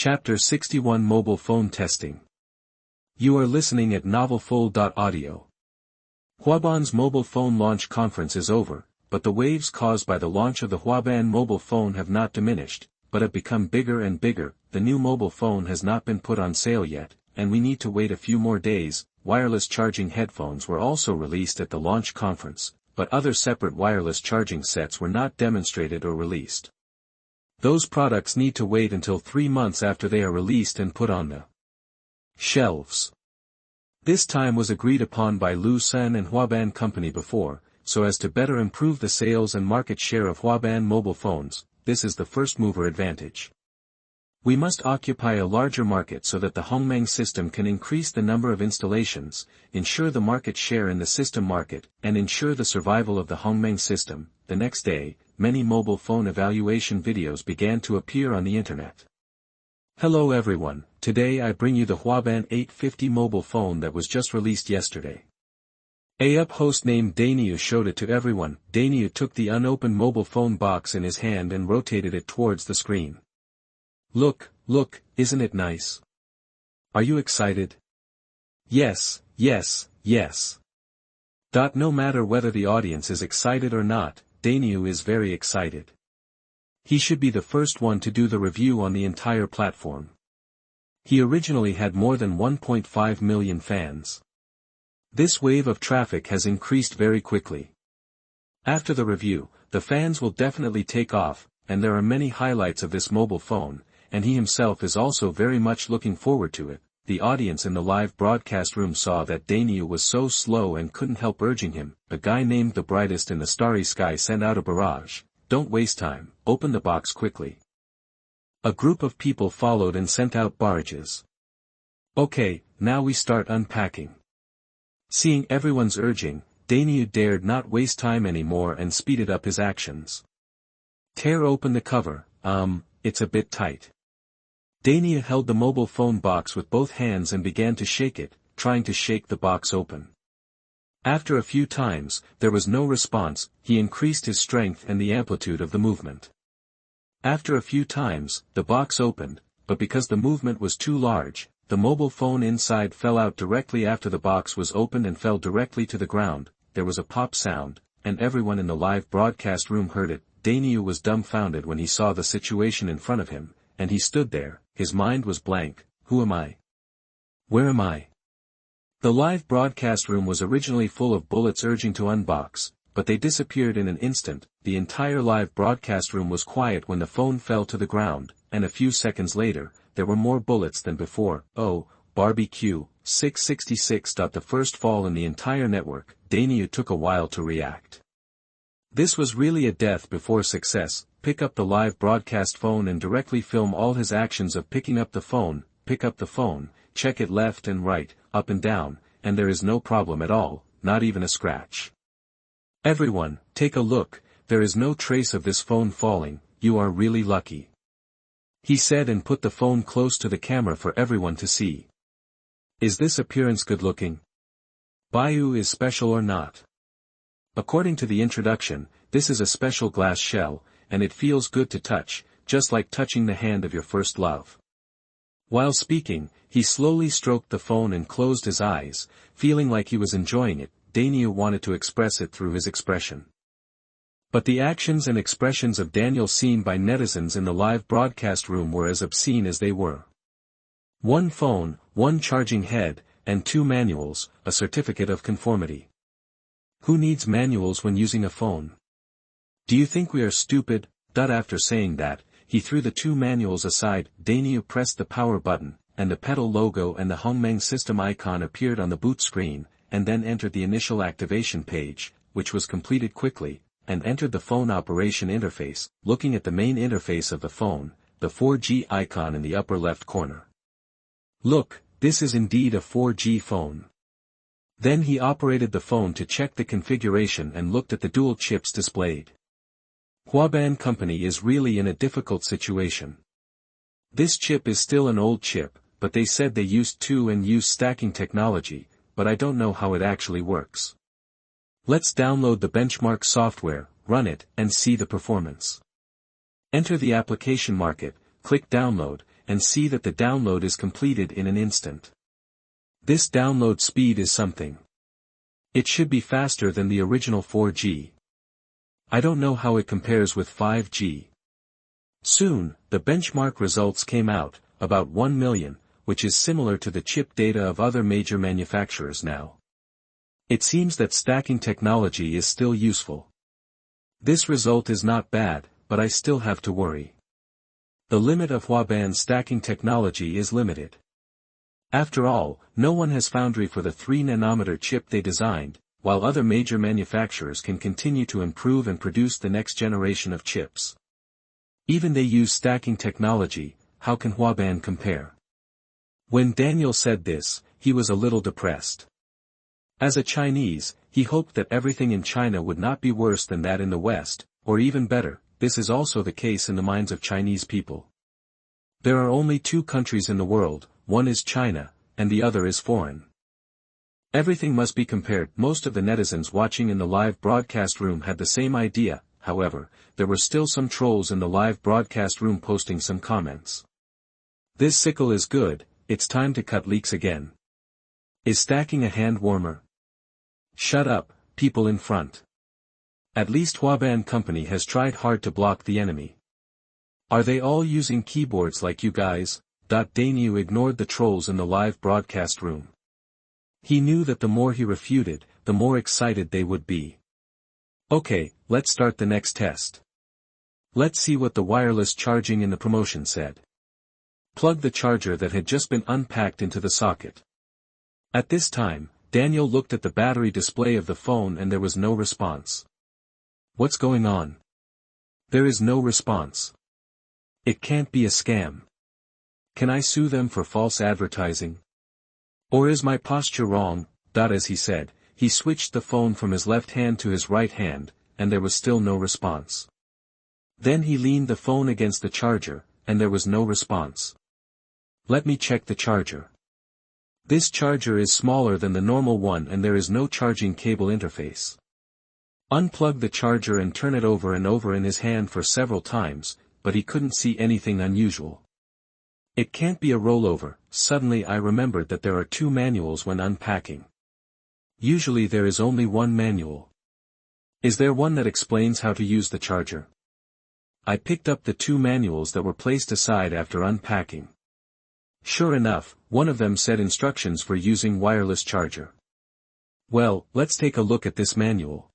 Chapter 61 Mobile Phone Testing. You are listening at novelfull.audio. Huaban's mobile phone launch conference is over, but the waves caused by the launch of the Huaban mobile phone have not diminished, but have become bigger and bigger. The new mobile phone has not been put on sale yet, and we need to wait a few more days. Wireless charging headphones were also released at the launch conference, but other separate wireless charging sets were not demonstrated or released. Those products need to wait until 3 months after they are released and put on the shelves. This time was agreed upon by Liu Sen and Huaban Company before, so as to better improve the sales and market share of Huaban mobile phones. This is the first mover advantage. We must occupy a larger market so that the Hongmeng system can increase the number of installations, ensure the market share in the system market, and ensure the survival of the Hongmeng system. The next day, many mobile phone evaluation videos began to appear on the internet. Hello everyone, today I bring you the Huaban 850 mobile phone that was just released yesterday. A up host named Daniel showed it to everyone. Daniel took the unopened mobile phone box in his hand and rotated it towards the screen. Look, isn't it nice? Are you excited? Yes. No matter whether the audience is excited or not, Daniel is very excited. He should be the first one to do the review on the entire platform. He originally had more than 1.5 million fans. This wave of traffic has increased very quickly. After the review, the fans will definitely take off, and there are many highlights of this mobile phone, and he himself is also very much looking forward to it. The audience in the live broadcast room saw that Daniel was so slow and couldn't help urging him. A guy named the brightest in the starry sky sent out a barrage. Don't waste time, open the box quickly. A group of people followed and sent out barrages. Okay, now we start unpacking. Seeing everyone's urging, Daniel dared not waste time anymore and speeded up his actions. Tear open the cover, it's a bit tight. Daniel held the mobile phone box with both hands and began to shake it, trying to shake the box open. After a few times, there was no response. He increased his strength and the amplitude of the movement. After a few times, the box opened, but because the movement was too large, the mobile phone inside fell out directly after the box was opened and fell directly to the ground. There was a pop sound, and everyone in the live broadcast room heard it. Daniel was dumbfounded when he saw the situation in front of him, and he stood there, his mind was blank. Who am I? Where am I? The live broadcast room was originally full of bullets urging to unbox, but they disappeared in an instant. The entire live broadcast room was quiet when the phone fell to the ground, and a few seconds later, there were more bullets than before. Oh, barbecue, 666. The first fall in the entire network. Daniel took a while to react. This was really a death before success. Pick up the live broadcast phone and directly film all his actions of picking up the phone. Pick up the phone, check it left and right, up and down, and there is no problem at all, not even a scratch. Everyone, take a look, there is no trace of this phone falling. You are really lucky. He said and put the phone close to the camera for everyone to see. Is this appearance good looking? Bayou is special or not? According to the introduction, this is a special glass shell, and it feels good to touch, just like touching the hand of your first love. While speaking, he slowly stroked the phone and closed his eyes, feeling like he was enjoying it. Daniel wanted to express it through his expression. But the actions and expressions of Daniel seen by netizens in the live broadcast room were as obscene as they were. 1 phone, 1 charging head, and 2 manuals, a certificate of conformity. Who needs manuals when using a phone? Do you think we are stupid? After saying that, he threw the 2 manuals aside. Daniel pressed the power button, and the pedal logo and the Hongmeng system icon appeared on the boot screen, and then entered the initial activation page, which was completed quickly, and entered the phone operation interface. Looking at the main interface of the phone, the 4G icon in the upper left corner. Look, this is indeed a 4G phone. Then he operated the phone to check the configuration and looked at the dual chips displayed. Huaban Company is really in a difficult situation. This chip is still an old chip, but they said they used 2 and use stacking technology, but I don't know how it actually works. Let's download the benchmark software, run it, and see the performance. Enter the application market, click download, and see that the download is completed in an instant. This download speed is something. It should be faster than the original 4G. I don't know how it compares with 5G. Soon, the benchmark results came out, about 1 million, which is similar to the chip data of other major manufacturers now. It seems that stacking technology is still useful. This result is not bad, but I still have to worry. The limit of Huaban's stacking technology is limited. After all, no one has foundry for the 3nm chip they designed, while other major manufacturers can continue to improve and produce the next generation of chips. Even they use stacking technology, how can Huaban compare? When Daniel said this, he was a little depressed. As a Chinese, he hoped that everything in China would not be worse than that in the West, or even better. This is also the case in the minds of Chinese people. There are only two countries in the world, one is China, and the other is foreign. Everything must be compared. Most of the netizens watching in the live broadcast room had the same idea. However, there were still some trolls in the live broadcast room posting some comments. This sickle is good, it's time to cut leaks again. Is stacking a hand warmer? Shut up, people in front. At least Huaban company has tried hard to block the enemy. Are they all using keyboards like you guys? Daniel ignored the trolls in the live broadcast room. He knew that the more he refuted, the more excited they would be. Okay, let's start the next test. Let's see what the wireless charging in the promotion said. Plug the charger that had just been unpacked into the socket. At this time, Daniel looked at the battery display of the phone and there was no response. What's going on? There is no response. It can't be a scam. Can I sue them for false advertising? Or is my posture wrong? As he said, he switched the phone from his left hand to his right hand, and there was still no response. Then he leaned the phone against the charger, and there was no response. Let me check the charger. This charger is smaller than the normal one and there is no charging cable interface. Unplug the charger and turn it over and over in his hand for several times, but he couldn't see anything unusual. It can't be a rollover. Suddenly I remembered that there are two manuals when unpacking. Usually there is only one manual. Is there one that explains how to use the charger? I picked up the two manuals that were placed aside after unpacking. Sure enough, one of them said instructions for using wireless charger. Well, let's take a look at this manual.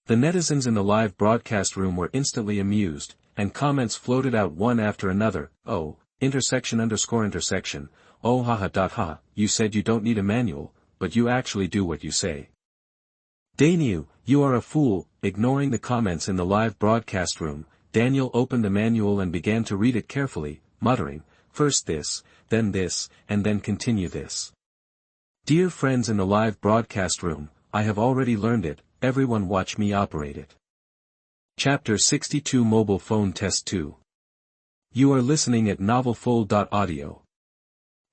The netizens in the live broadcast room were instantly amused, and comments floated out one after another. Oh, intersection, oh haha. You said you don't need a manual, but you actually do what you say. Daniel, you are a fool. Ignoring the comments in the live broadcast room, Daniel opened the manual and began to read it carefully, muttering, first this, and then continue this. Dear friends in the live broadcast room, I have already learned it, everyone watch me operate it. Chapter 62 Mobile Phone Test 2. You are listening at novelfull.audio.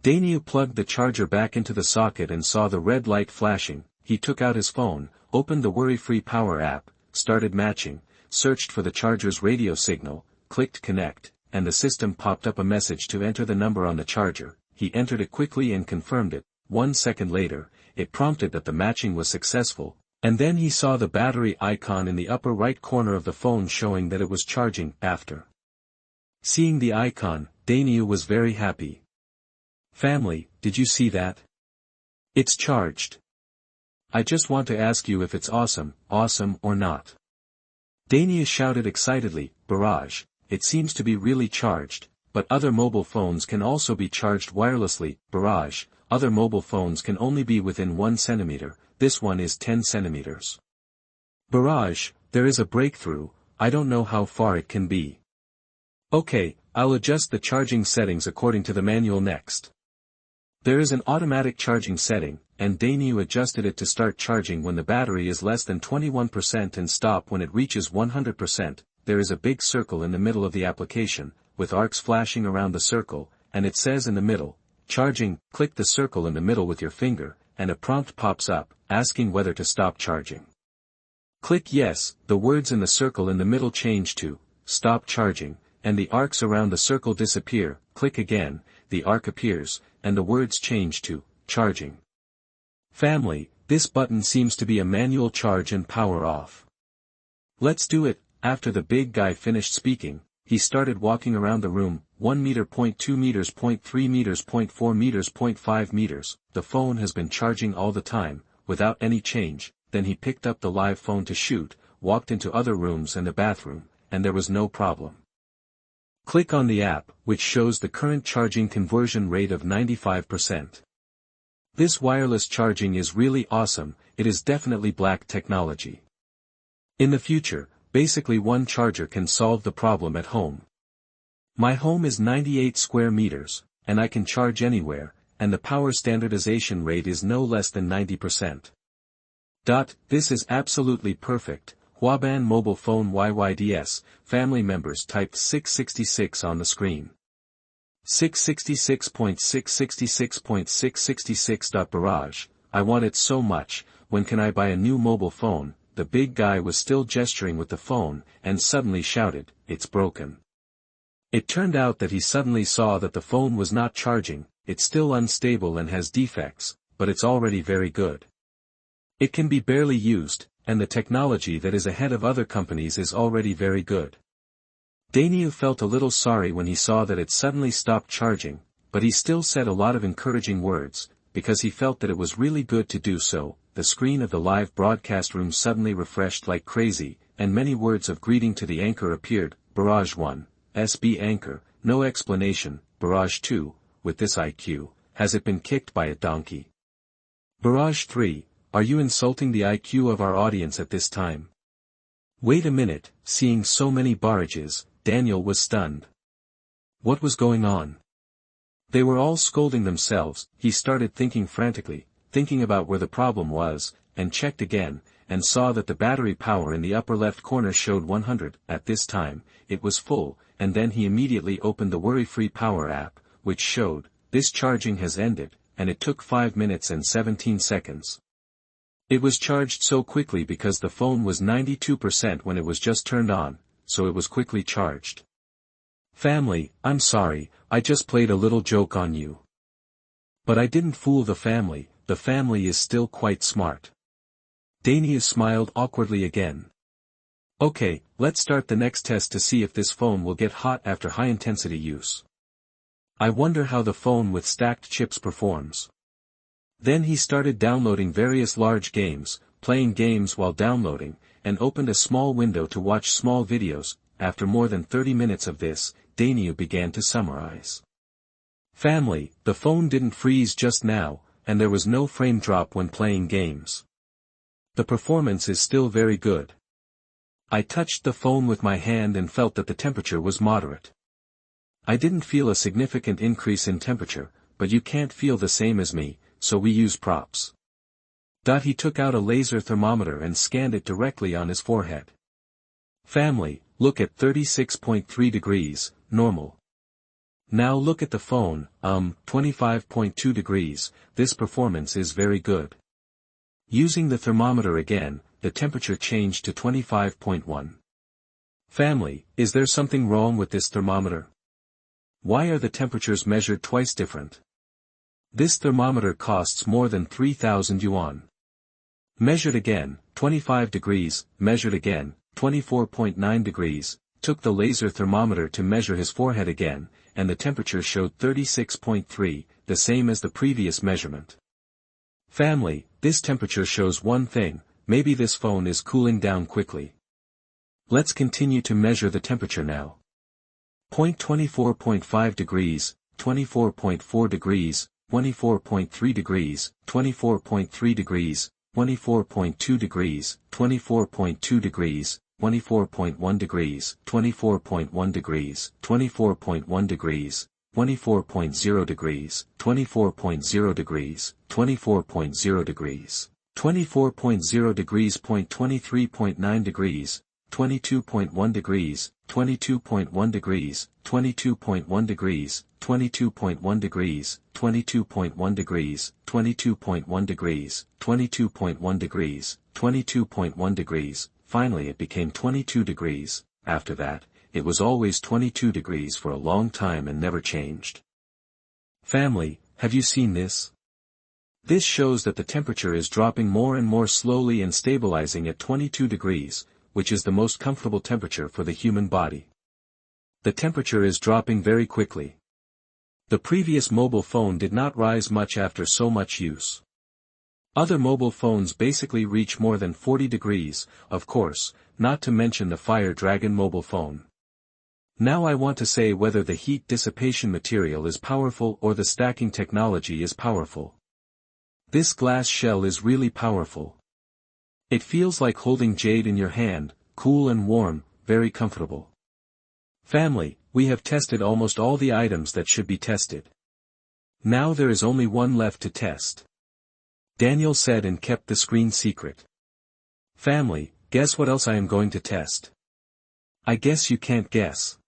Daniel plugged the charger back into the socket and saw the red light flashing. He took out his phone, opened the worry-free power app, started matching, searched for the charger's radio signal, clicked connect, and the system popped up a message to enter the number on the charger. He entered it quickly and confirmed it. 1 second later, it prompted that the matching was successful, and then he saw the battery icon in the upper right corner of the phone showing that it was charging. After seeing the icon, Daniel was very happy. Family, did you see that? It's charged. I just want to ask you if it's awesome or not. Daniel shouted excitedly, Barrage, it seems to be really charged, but other mobile phones can also be charged wirelessly. Barrage, other mobile phones can only be within 1 centimeter, this one is 10 centimeters. Barrage, there is a breakthrough, I don't know how far it can be. Okay, I'll adjust the charging settings according to the manual next. There is an automatic charging setting, and Daniel adjusted it to start charging when the battery is less than 21% and stop when it reaches 100%. There is a big circle in the middle of the application, with arcs flashing around the circle, and it says in the middle, charging. Click the circle in the middle with your finger, and a prompt pops up, asking whether to stop charging. Click yes, the words in the circle in the middle change to, stop charging, and the arcs around the circle disappear. click again, the arc appears, and the words change to, charging. Family, this button seems to be a manual charge and power off. Let's do it. After the big guy finished speaking, he started walking around the room, 1 meter, 0.2 meters, 0.3 meters, 0.4 meters, 0.5 meters, the phone has been charging all the time, without any change. Then he picked up the live phone to shoot, walked into other rooms and the bathroom, and there was no problem. Click on the app, which shows the current charging conversion rate of 95%. This wireless charging is really awesome, it is definitely black technology. In the future, basically one charger can solve the problem at home. My home is 98 square meters, and I can charge anywhere, and the power standardization rate is no less than 90%. This is absolutely perfect. Huaban mobile phone YYDS, family members typed 666 on the screen. 666.666.666. Barrage, I want it so much, when can I buy a new mobile phone? The big guy was still gesturing with the phone, and suddenly shouted, it's broken. It turned out that he suddenly saw that the phone was not charging, it's still unstable and has defects, but it's already very good. It can be barely used, and the technology that is ahead of other companies is already very good. Daniel felt a little sorry when he saw that it suddenly stopped charging, but he still said a lot of encouraging words, because he felt that it was really good to do so. The screen of the live broadcast room suddenly refreshed like crazy, and many words of greeting to the anchor appeared. Barrage 1, SB anchor, no explanation. Barrage 2, with this IQ, has it been kicked by a donkey? Barrage 3, are you insulting the IQ of our audience at this time? Wait a minute, seeing so many barrages, Daniel was stunned. What was going on? They were all scolding themselves. He started thinking frantically, thinking about where the problem was, and checked again, and saw that the battery power in the upper left corner showed 100. At this time, it was full, and then he immediately opened the Worry-Free Power app, which showed, this charging has ended, and it took 5 minutes and 17 seconds. It was charged so quickly because the phone was 92% when it was just turned on, so it was quickly charged. Family, I'm sorry, I just played a little joke on you. But I didn't fool the family is still quite smart. Daniel smiled awkwardly again. Okay, let's start the next test to see if this phone will get hot after high-intensity use. I wonder how the phone with stacked chips performs. Then he started downloading various large games, playing games while downloading, and opened a small window to watch small videos. After more than 30 minutes of this, Daniel began to summarize. Family, the phone didn't freeze just now, and there was no frame drop when playing games. The performance is still very good. I touched the phone with my hand and felt that the temperature was moderate. I didn't feel a significant increase in temperature, but you can't feel the same as me, so we use props. He took out a laser thermometer and scanned it directly on his forehead. Family, look at 36.3 degrees, normal. Now look at the phone, 25.2 degrees, this performance is very good. Using the thermometer again, the temperature changed to 25.1. Family, is there something wrong with this thermometer? Why are the temperatures measured twice different? This thermometer costs more than 3,000 yuan. Measured again, 25 degrees, measured again, 24.9 degrees, took the laser thermometer to measure his forehead again, and the temperature showed 36.3, the same as the previous measurement. Family, this temperature shows one thing, maybe this phone is cooling down quickly. Let's continue to measure the temperature now. 24.5 degrees, 24.4 degrees, 24.3 degrees, 24.3 degrees, 24.2 degrees, 24.2 degrees, 24.1 degrees, 24.1 degrees, 24.1 degrees, 24.0 degrees, 24.0 degrees, 24.0 degrees, 24.0 degrees, 23.9 degrees, 22.1 degrees, 22.1 degrees, 22.1 degrees, 22.1 degrees, 22.1 degrees, 22.1 degrees, 22.1 degrees, 22.1 degrees, finally it became 22 degrees. After that, it was always 22 degrees for a long time and never changed. Family, have you seen this? This shows that the temperature is dropping more and more slowly and stabilizing at 22 degrees, which is the most comfortable temperature for the human body. The temperature is dropping very quickly. The previous mobile phone did not rise much after so much use. Other mobile phones basically reach more than 40 degrees, of course, not to mention the Fire Dragon mobile phone. Now I want to say whether the heat dissipation material is powerful or the stacking technology is powerful. This glass shell is really powerful. It feels like holding jade in your hand, cool and warm, very comfortable. Family, we have tested almost all the items that should be tested. Now there is only one left to test. Daniel said and kept the screen secret. Family, guess what else I am going to test? I guess you can't guess.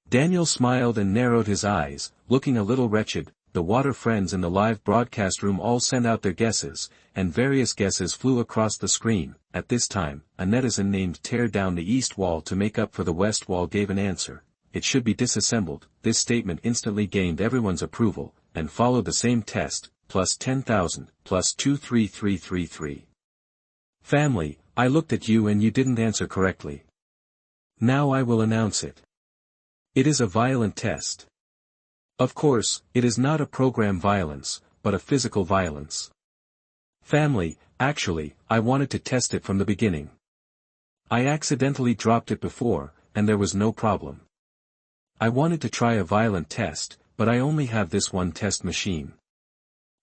Daniel smiled and narrowed his eyes, looking a little wretched. The water friends in the live broadcast room all sent out their guesses, and various guesses flew across the screen. At this time, a netizen named Tear Down the East Wall to make up for the West Wall gave an answer. It should be disassembled. This statement instantly gained everyone's approval, and followed the same test, plus 10,000, plus 23333. Family, I looked at you and you didn't answer correctly. Now I will announce it. It is a violent test. Of course, it is not a program violence, but a physical violence. Family, actually, I wanted to test it from the beginning. I accidentally dropped it before, and there was no problem. I wanted to try a violent test, but I only have this one test machine.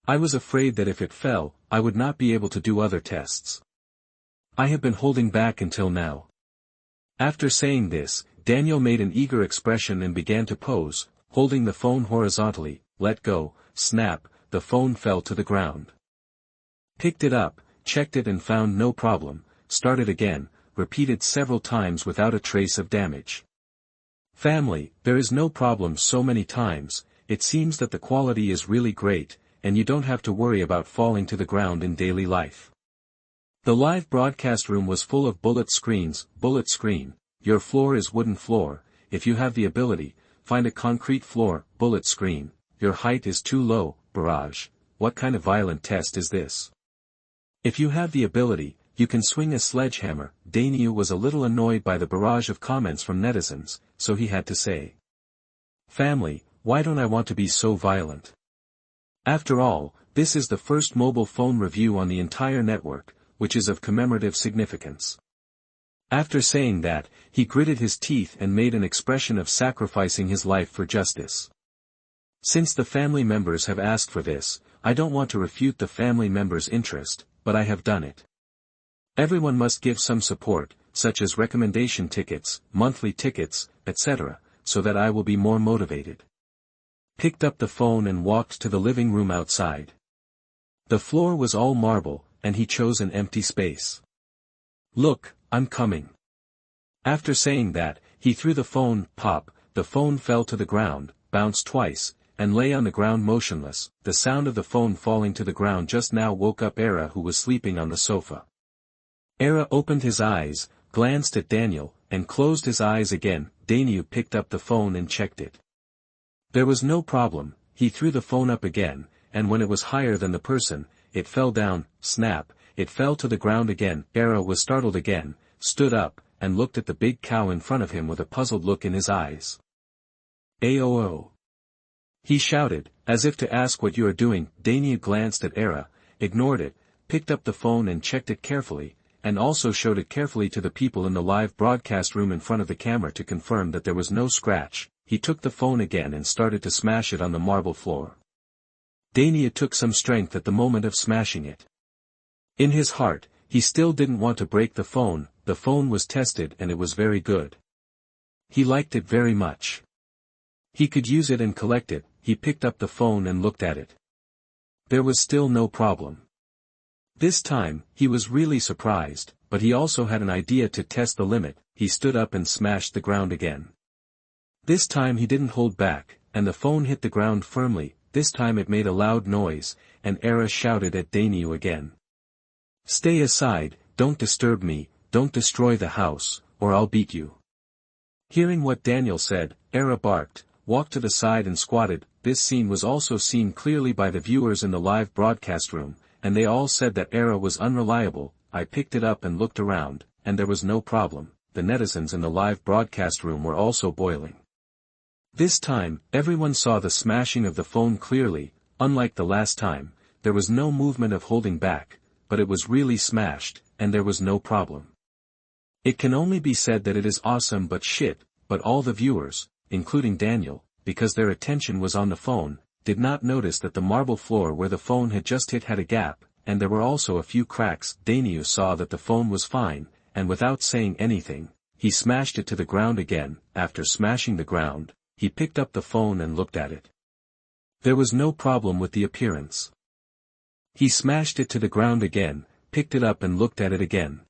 I was afraid that if it fell, I would not be able to do other tests. I have been holding back until now. After saying this, Daniel made an eager expression and began to pose, holding the phone horizontally. Let go, snap, the phone fell to the ground. Picked it up, checked it and found no problem, started again, repeated several times without a trace of damage. Family, there is no problem so many times. It seems that the quality is really great, and you don't have to worry about falling to the ground in daily life. The live broadcast room was full of bullet screens. Bullet screen, your floor is wooden floor. If you have the ability, find a concrete floor. Bullet screen, your height is too low. Barrage, what kind of violent test is this? If you have the ability, you can swing a sledgehammer. Daniel was a little annoyed by the barrage of comments from netizens, so he had to say. Family, why don't I want to be so violent? After all, this is the first mobile phone review on the entire network, which is of commemorative significance. After saying that, he gritted his teeth and made an expression of sacrificing his life for justice. Since the family members have asked for this, I don't want to refute the family members' interest, but I have done it. Everyone must give some support, such as recommendation tickets, monthly tickets, etc., so that I will be more motivated. Picked up the phone and walked to the living room outside. The floor was all marble, and he chose an empty space. Look, I'm coming. After saying that, he threw the phone. Pop, the phone fell to the ground, bounced twice, and lay on the ground motionless. The sound of the phone falling to the ground just now woke up Era, who was sleeping on the sofa. Era opened his eyes, glanced at Daniel, and closed his eyes again. Daniel picked up the phone and checked it. There was no problem. He threw the phone up again, and when it was higher than the person, it fell down. Snap, it fell to the ground again. Era was startled again, stood up, and looked at the big cow in front of him with a puzzled look in his eyes. "Aoo!" he shouted, as if to ask what you are doing. Daniel glanced at Era, ignored it, picked up the phone and checked it carefully, and also showed it carefully to the people in the live broadcast room in front of the camera to confirm that there was no scratch. He took the phone again and started to smash it on the marble floor. Dania took some strength at the moment of smashing it. In his heart, he still didn't want to break the phone. The phone was tested and it was very good. He liked it very much. He could use it and collect it. He picked up the phone and looked at it. There was still no problem. This time, he was really surprised, but he also had an idea to test the limit. He stood up and smashed the ground again. This time he didn't hold back, and the phone hit the ground firmly. This time it made a loud noise, and Era shouted at Daniel again. "Stay aside, don't disturb me, don't destroy the house, or I'll beat you." Hearing what Daniel said, Era barked, walked to the side and squatted. This scene was also seen clearly by the viewers in the live broadcast room, and they all said that Era was unreliable. I picked it up and looked around, and there was no problem. The netizens in the live broadcast room were also boiling. This time, everyone saw the smashing of the phone clearly. Unlike the last time, there was no movement of holding back, but it was really smashed, and there was no problem. It can only be said that it is awesome but shit, but all the viewers, including Daniel, because their attention was on the phone, did not notice that the marble floor where the phone had just hit had a gap, and there were also a few cracks. Daniel saw that the phone was fine, and without saying anything, he smashed it to the ground again. After smashing the ground, he picked up the phone and looked at it. There was no problem with the appearance. He smashed it to the ground again, picked it up and looked at it again.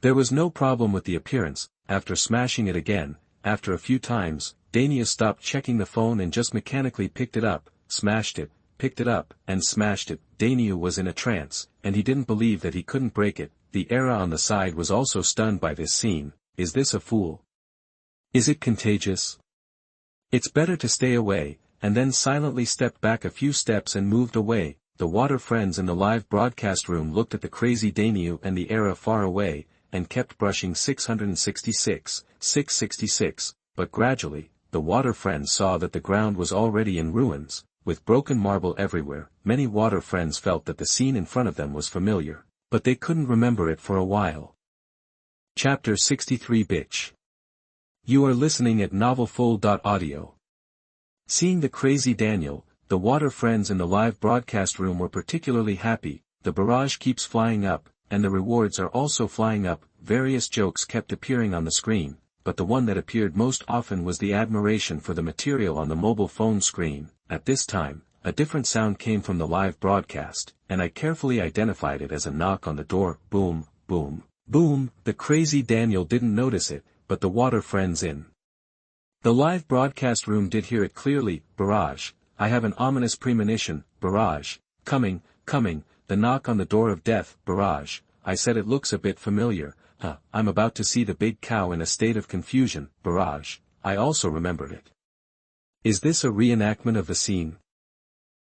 There was no problem with the appearance. After smashing it again, after a few times, Dania stopped checking the phone and just mechanically picked it up, smashed it, picked it up, and smashed it. Dania was in a trance, and he didn't believe that he couldn't break it. The Era on the side was also stunned by this scene. Is this a fool? Is it contagious? It's better to stay away, and then silently stepped back a few steps and moved away. The water friends in the live broadcast room looked at the crazy Daniel and the Era far away, and kept brushing 666, 666, but gradually, the water friends saw that the ground was already in ruins, with broken marble everywhere. Many water friends felt that the scene in front of them was familiar, but they couldn't remember it for a while. Chapter 63 Bitch. You are listening at novelfold.audio. Seeing the crazy Daniel, the water friends in the live broadcast room were particularly happy. The barrage keeps flying up, and the rewards are also flying up. Various jokes kept appearing on the screen, but the one that appeared most often was the admiration for the material on the mobile phone screen. At this time, a different sound came from the live broadcast, and I carefully identified it as a knock on the door. Boom, boom, boom. The crazy Daniel didn't notice it, but the water friends in the live broadcast room did hear it clearly. Barrage, I have an ominous premonition. Barrage, coming, coming, the knock on the door of death. Barrage, I said it looks a bit familiar. I'm about to see the big cow in a state of confusion. Barrage, I also remembered it. Is this a reenactment of the scene?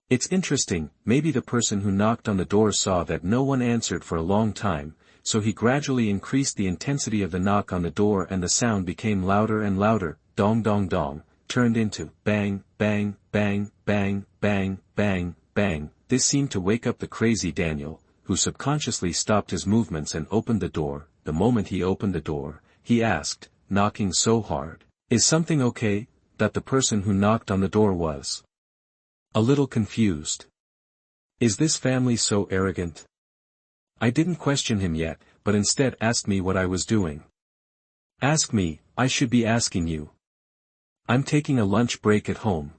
It's interesting. Maybe the person who knocked on the door saw that no one answered for a long time, so he gradually increased the intensity of the knock on the door and the sound became louder and louder. Dong dong dong, turned into bang, bang, bang, bang, bang, bang, bang. This seemed to wake up the crazy Daniel, who subconsciously stopped his movements and opened the door. The moment he opened the door, he asked, knocking so hard, "Is something okay?" That the person who knocked on the door was a little confused. Is this family so arrogant? I didn't question him yet, but instead asked me what I was doing. Ask me, I should be asking you. I'm taking a lunch break at home.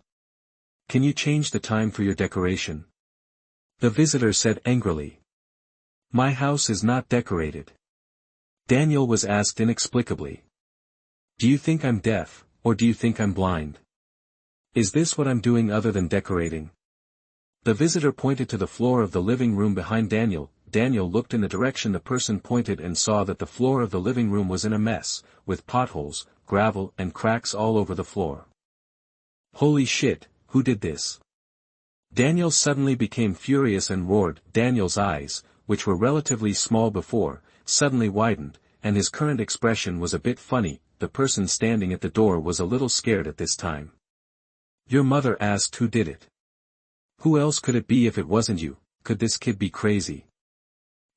Can you change the time for your decoration? The visitor said angrily. My house is not decorated. Daniel was asked inexplicably. Do you think I'm deaf, or do you think I'm blind? Is this what I'm doing other than decorating? The visitor pointed to the floor of the living room behind Daniel. Daniel looked in the direction the person pointed and saw that the floor of the living room was in a mess, with potholes, gravel and cracks all over the floor. Holy shit, who did this? Daniel suddenly became furious and roared. Daniel's eyes, which were relatively small before, suddenly widened, and his current expression was a bit funny. The person standing at the door was a little scared at this time. Your mother asked who did it. Who else could it be if it wasn't you? Could this kid be crazy?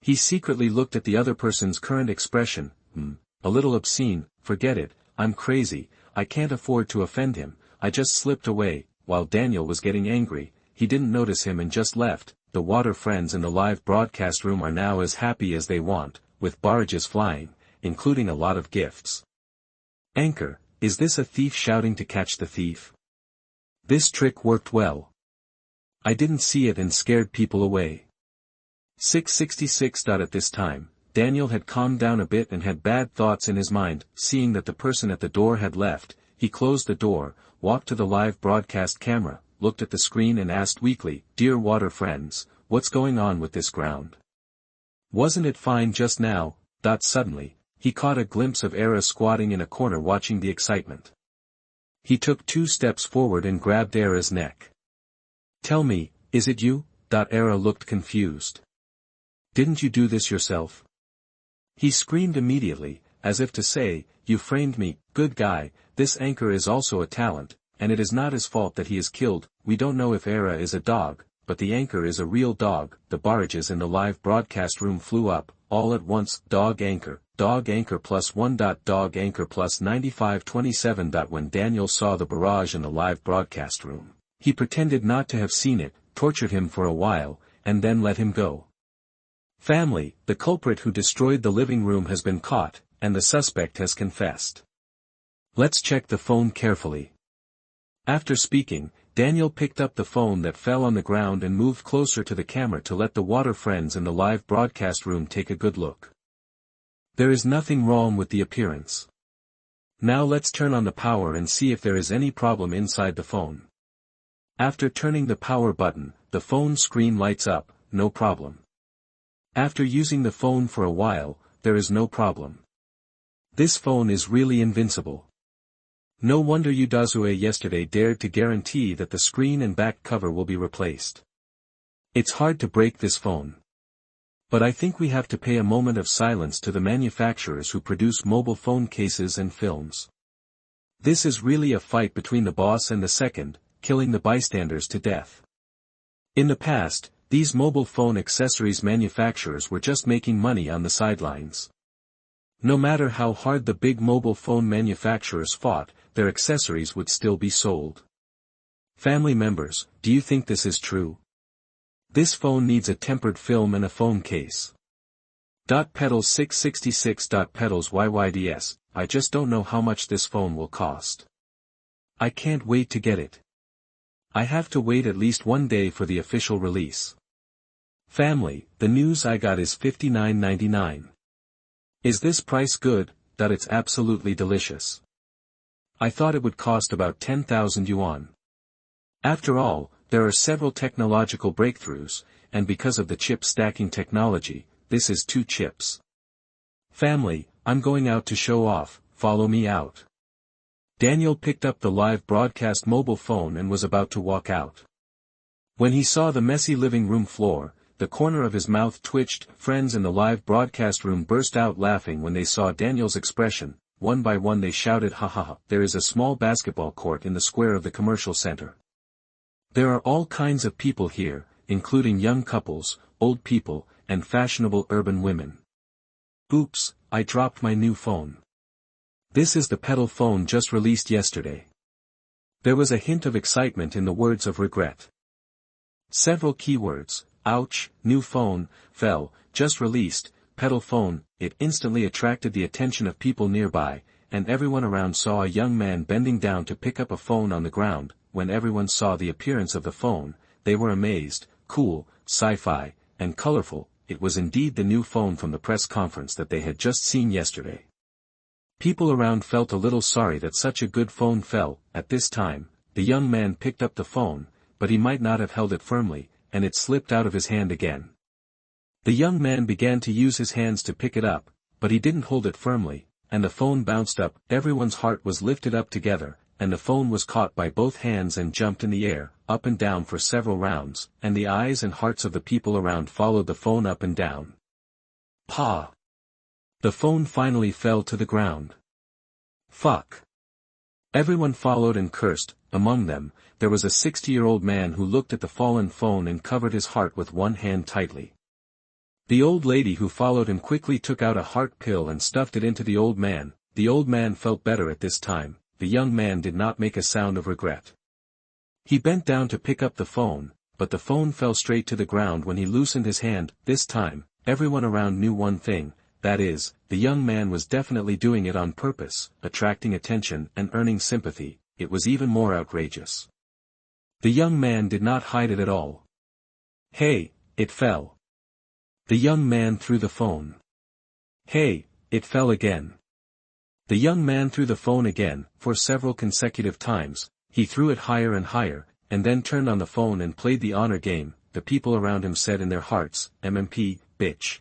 He secretly looked at the other person's current expression. A little obscene. Forget it, I'm crazy, I can't afford to offend him, I just slipped away. While Daniel was getting angry, he didn't notice him and just left. The water friends in the live broadcast room are now as happy as they want, with beverages flying, including a lot of gifts. Anchor, is this a thief shouting to catch the thief? This trick worked well. I didn't see it and scared people away. 666. At this time, Daniel had calmed down a bit and had bad thoughts in his mind. Seeing that the person at the door had left, he closed the door, walked to the live broadcast camera, looked at the screen and asked weakly, Dear water friends, what's going on with this ground? Wasn't it fine just now? Suddenly, he caught a glimpse of Era squatting in a corner watching the excitement. He took 2 steps forward and grabbed Era's neck. "Tell me, is it you?" Era looked confused. "Didn't you do this yourself?" He screamed immediately, as if to say, "You framed me, good guy, this anchor is also a talent, and it is not his fault that he is killed. We don't know if Era is a dog, but the anchor is a real dog." The beverages in the live broadcast room flew up, all at once. Dog anchor plus 1. Dog anchor plus 9527. When Daniel saw the barrage in the live broadcast room, he pretended not to have seen it, tortured him for a while, and then let him go. Family, the culprit who destroyed the living room has been caught, and the suspect has confessed. Let's check the phone carefully. After speaking, Daniel picked up the phone that fell on the ground and moved closer to the camera to let the water friends in the live broadcast room take a good look. There is nothing wrong with the appearance. Now let's turn on the power and see if there is any problem inside the phone. After turning the power button, the phone screen lights up, no problem. After using the phone for a while, there is no problem. This phone is really invincible. No wonder Udazue yesterday dared to guarantee that the screen and back cover will be replaced. It's hard to break this phone. But I think we have to pay a moment of silence to the manufacturers who produce mobile phone cases and films. This is really a fight between the boss and the second, killing the bystanders to death. In the past, these mobile phone accessories manufacturers were just making money on the sidelines. No matter how hard the big mobile phone manufacturers fought, their accessories would still be sold. Family members, do you think this is true? This phone needs a tempered film and a phone case. Pedals 666. Pedals YYDS, I just don't know how much this phone will cost. I can't wait to get it. I have to wait at least 1 day for the official release. Family, the news I got is $59.99. Is this price good? It's absolutely delicious. I thought it would cost about 10,000 yuan. After all, there are several technological breakthroughs, and because of the chip stacking technology, this is 2 chips. Family, I'm going out to show off, follow me out. Daniel picked up the live broadcast mobile phone and was about to walk out. When he saw the messy living room floor, the corner of his mouth twitched. Friends in the live broadcast room burst out laughing when they saw Daniel's expression. One by one they shouted, "Ha ha ha." There is a small basketball court in the square of the commercial center. There are all kinds of people here, including young couples, old people, and fashionable urban women. Oops, I dropped my new phone. This is the pedal phone just released yesterday. There was a hint of excitement in the words of regret. Several keywords: ouch, new phone, fell, just released, pedal phone. It instantly attracted the attention of people nearby, and everyone around saw a young man bending down to pick up a phone on the ground. When everyone saw the appearance of the phone, they were amazed. Cool, sci-fi, and colorful. It was indeed the new phone from the press conference that they had just seen yesterday. People around felt a little sorry that such a good phone fell. At this time, the young man picked up the phone, but he might not have held it firmly, and it slipped out of his hand again. The young man began to use his hands to pick it up, but he didn't hold it firmly, and the phone bounced up. Everyone's heart was lifted up together, and the phone was caught by both hands and jumped in the air, up and down for several rounds, and the eyes and hearts of the people around followed the phone up and down. Pa! The phone finally fell to the ground. Fuck! Everyone followed and cursed. Among them, there was a 60-year-old man who looked at the fallen phone and covered his heart with one hand tightly. The old lady who followed him quickly took out a heart pill and stuffed it into the old man. The old man felt better at this time. The young man did not make a sound of regret. He bent down to pick up the phone, but the phone fell straight to the ground when he loosened his hand. This time, everyone around knew one thing, that is, the young man was definitely doing it on purpose, attracting attention and earning sympathy. It was even more outrageous. The young man did not hide it at all. Hey, it fell. The young man threw the phone. Hey, it fell again. The young man threw the phone again. For several consecutive times, he threw it higher and higher, and then turned on the phone and played the honor game. The people around him said in their hearts, "MMP, bitch."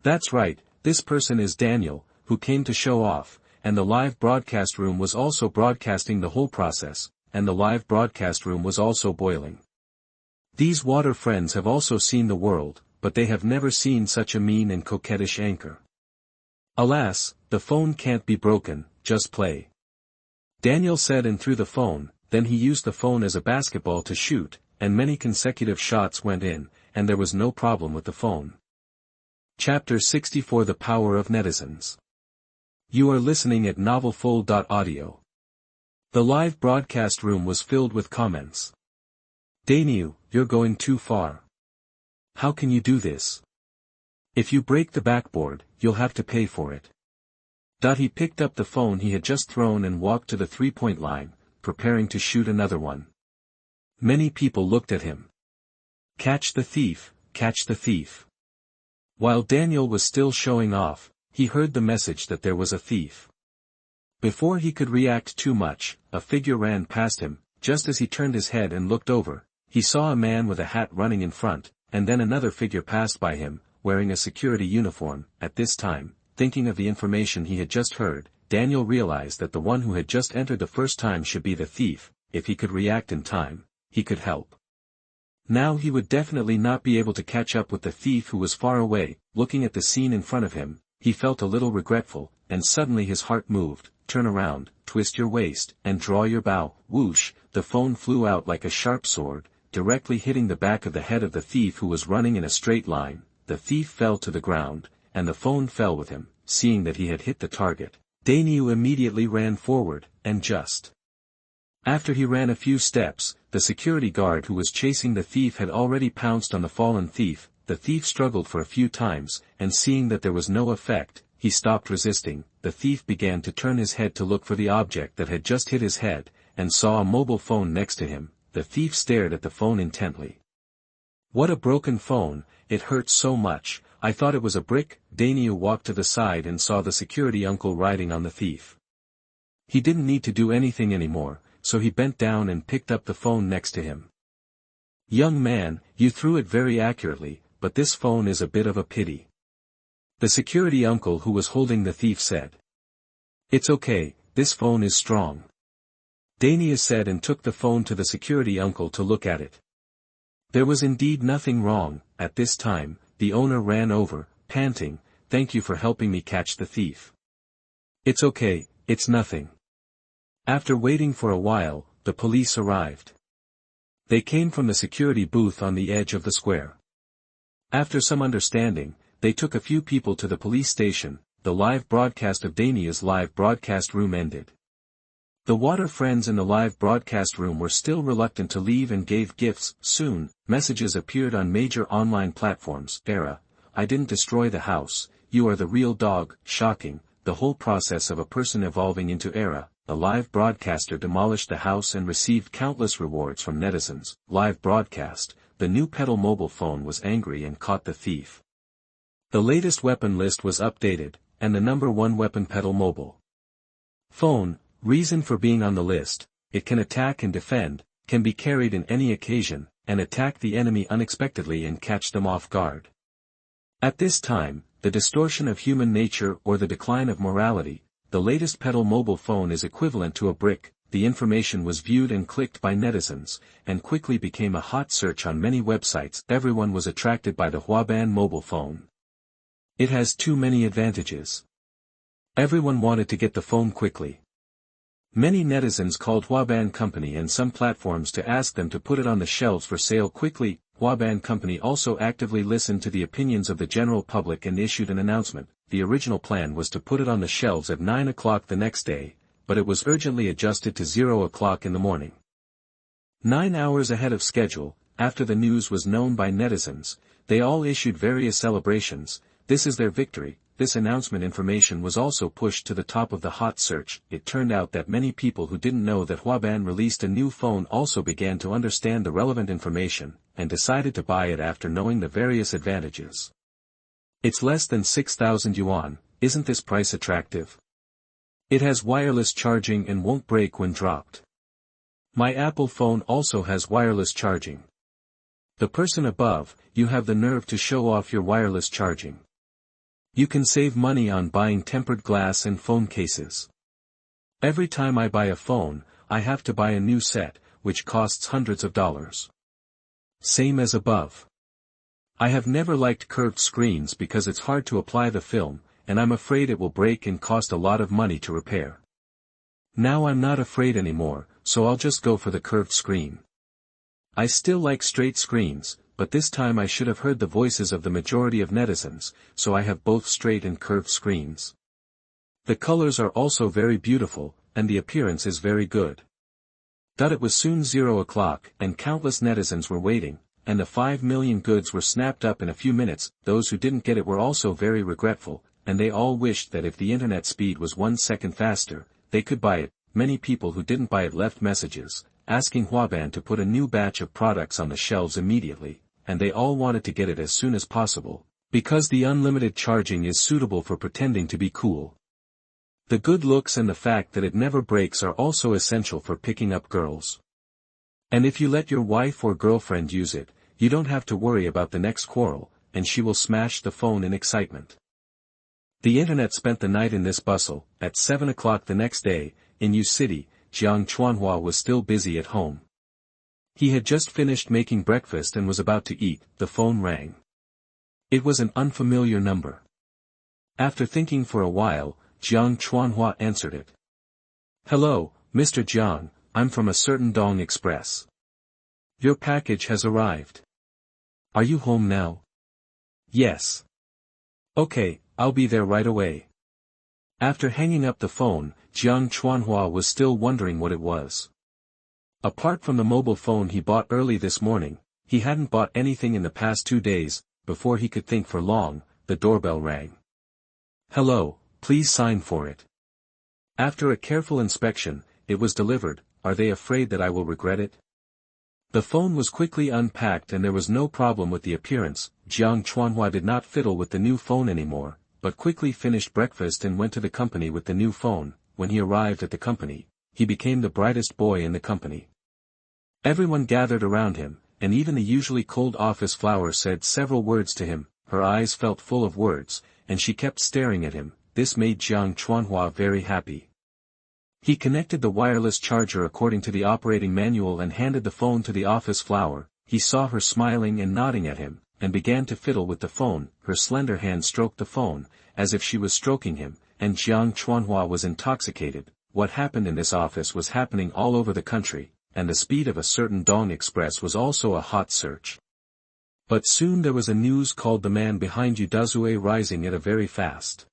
That's right, this person is Daniel, who came to show off, and the live broadcast room was also broadcasting the whole process, and the live broadcast room was also boiling. These water friends have also seen the world, but they have never seen such a mean and coquettish anchor. Alas, the phone can't be broken, just play. Daniel said and threw the phone, then he used the phone as a basketball to shoot, and many consecutive shots went in, and there was no problem with the phone. Chapter 64 The Power of Netizens. You are listening at novelfold.audio. The live broadcast room was filled with comments. Daniel, you're going too far. How can you do this? If you break the backboard, you'll have to pay for it. He picked up the phone he had just thrown and walked to the three-point line, preparing to shoot another one. Many people looked at him. Catch the thief, catch the thief. While Daniel was still showing off, he heard the message that there was a thief. Before he could react too much, a figure ran past him. Just as he turned his head and looked over, he saw a man with a hat running in front, and then another figure passed by him, wearing a security uniform. At this time, thinking of the information he had just heard, Daniel realized that the one who had just entered the first time should be the thief. If he could react in time, he could help. Now he would definitely not be able to catch up with the thief who was far away. Looking at the scene in front of him, he felt a little regretful, and suddenly his heart moved. Turn around, twist your waist, and draw your bow. Whoosh, the phone flew out like a sharp sword, directly hitting the back of the head of the thief who was running in a straight line. The thief fell to the ground, and the phone fell with him. Seeing that he had hit the target, Daniel immediately ran forward, and just after he ran a few steps, the security guard who was chasing the thief had already pounced on the fallen thief. The thief struggled for a few times, and seeing that there was no effect, he stopped resisting. The thief began to turn his head to look for the object that had just hit his head, and saw a mobile phone next to him. The thief stared at the phone intently. What a broken phone, it hurts so much. I thought it was a brick. Daniel walked to the side and saw the security uncle riding on the thief. He didn't need to do anything anymore, so he bent down and picked up the phone next to him. Young man, you threw it very accurately, but this phone is a bit of a pity. The security uncle who was holding the thief said. It's okay, this phone is strong. Daniel said and took the phone to the security uncle to look at it. There was indeed nothing wrong. At this time, the owner ran over, panting, thank you for helping me catch the thief. It's okay, it's nothing. After waiting for a while, the police arrived. They came from the security booth on the edge of the square. After some understanding, they took a few people to the police station. The live broadcast of Dania's live broadcast room ended. The water friends in the live broadcast room were still reluctant to leave and gave gifts. Soon, messages appeared on major online platforms. Era, I didn't destroy the house, you are the real dog. Shocking, the whole process of a person evolving into Era. The live broadcaster demolished the house and received countless rewards from netizens. Live broadcast, the new pedal mobile phone was angry and caught the thief. The latest weapon list was updated, and the number 1 weapon pedal mobile phone. Reason for being on the list, it can attack and defend, can be carried in any occasion, and attack the enemy unexpectedly and catch them off guard. At this time, the distortion of human nature or the decline of morality, the latest pedal mobile phone is equivalent to a brick. The information was viewed and clicked by netizens, and quickly became a hot search on many websites. Everyone was attracted by the Huaban mobile phone. It has too many advantages. Everyone wanted to get the phone quickly. Many netizens called Huaban Company and some platforms to ask them to put it on the shelves for sale quickly. Huaban Company also actively listened to the opinions of the general public and issued an announcement. The original plan was to put it on the shelves at 9 o'clock the next day, but it was urgently adjusted to 0 o'clock in the morning. 9 hours ahead of schedule, after the news was known by netizens, they all issued various celebrations. This is their victory. This announcement information was also pushed to the top of the hot search. It turned out that many people who didn't know that Huaban released a new phone also began to understand the relevant information, and decided to buy it after knowing the various advantages. It's less than 6,000 yuan, isn't this price attractive? It has wireless charging and won't break when dropped. My Apple phone also has wireless charging. The person above, you have the nerve to show off your wireless charging. You can save money on buying tempered glass and phone cases. Every time I buy a phone, I have to buy a new set, which costs hundreds of dollars. Same as above. I have never liked curved screens because it's hard to apply the film, and I'm afraid it will break and cost a lot of money to repair. Now I'm not afraid anymore, so I'll just go for the curved screen. I still like straight screens, but this time I should have heard the voices of the majority of netizens, so I have both straight and curved screens. The colors are also very beautiful, and the appearance is very good. It was soon 0 o'clock, and countless netizens were waiting, and the 5 million goods were snapped up in a few minutes. Those who didn't get it were also very regretful, and they all wished that if the internet speed was 1 second faster, they could buy it. Many people who didn't buy it left messages, asking Huaban to put a new batch of products on the shelves immediately, and they all wanted to get it as soon as possible, because the unlimited charging is suitable for pretending to be cool. The good looks and the fact that it never breaks are also essential for picking up girls. And if you let your wife or girlfriend use it, you don't have to worry about the next quarrel, and she will smash the phone in excitement. The internet spent the night in this bustle. At 7 o'clock the next day, in Yu City, Jiang Chuanhua was still busy at home. He had just finished making breakfast and was about to eat. The phone rang. It was an unfamiliar number. After thinking for a while, Jiang Chuanhua answered it. "Hello, Mr. Jiang, I'm from a certain Dong Express. Your package has arrived. Are you home now?" "Yes." "Okay, I'll be there right away." After hanging up the phone, Jiang Chuanhua was still wondering what it was. Apart from the mobile phone he bought early this morning, he hadn't bought anything in the past 2 days. Before he could think for long, the doorbell rang. "Hello, please sign for it." After a careful inspection, it was delivered. "Are they afraid that I will regret it?" The phone was quickly unpacked and there was no problem with the appearance. Jiang Chuanhua did not fiddle with the new phone anymore, but quickly finished breakfast and went to the company with the new phone. When he arrived at the company, he became the brightest boy in the company. Everyone gathered around him, and even the usually cold office flower said several words to him. Her eyes felt full of words, and she kept staring at him. This made Jiang Chuanhua very happy. He connected the wireless charger according to the operating manual and handed the phone to the office flower. He saw her smiling and nodding at him, and began to fiddle with the phone. Her slender hand stroked the phone, as if she was stroking him, and Jiang Chuanhua was intoxicated. What happened in this office was happening all over the country, and the speed of a certain Dong Express was also a hot search. But soon there was a news called the man behind you Dazue rising at a very fast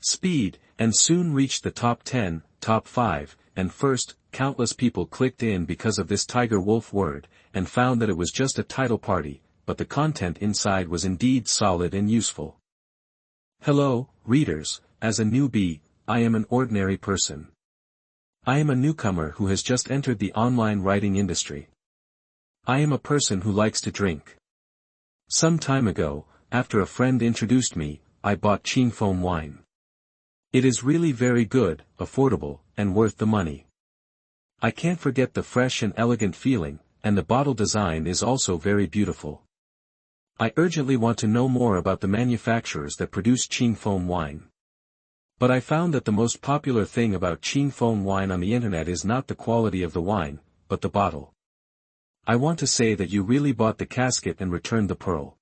speed, and soon reached the top 10, top 5, and first. Countless people clicked in because of this tiger wolf word, and found that it was just a title party, but the content inside was indeed solid and useful. Hello, readers, as a newbie, I am an ordinary person. I am a newcomer who has just entered the online writing industry. I am a person who likes to drink. Some time ago, after a friend introduced me, I bought Qingfeng wine. It is really very good, affordable, and worth the money. I can't forget the fresh and elegant feeling, and the bottle design is also very beautiful. I urgently want to know more about the manufacturers that produce Qingfeng wine. But I found that the most popular thing about Qingfeng wine on the internet is not the quality of the wine, but the bottle. I want to say that you really bought the casket and returned the pearl.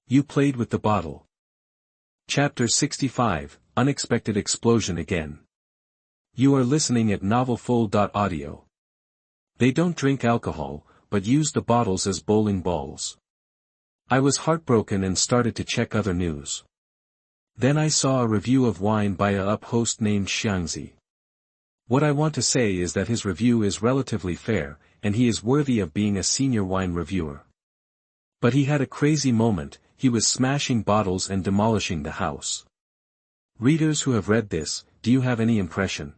You played with the bottle. Chapter 65, Unexpected Explosion Again. You are listening at novelfull.audio. They don't drink alcohol, but use the bottles as bowling balls. I was heartbroken and started to check other news. Then I saw a review of wine by a up host named Xiangzi. What I want to say is that his review is relatively fair, and he is worthy of being a senior wine reviewer. But he had a crazy moment. He was smashing bottles and demolishing the house. Readers who have read this, do you have any impression?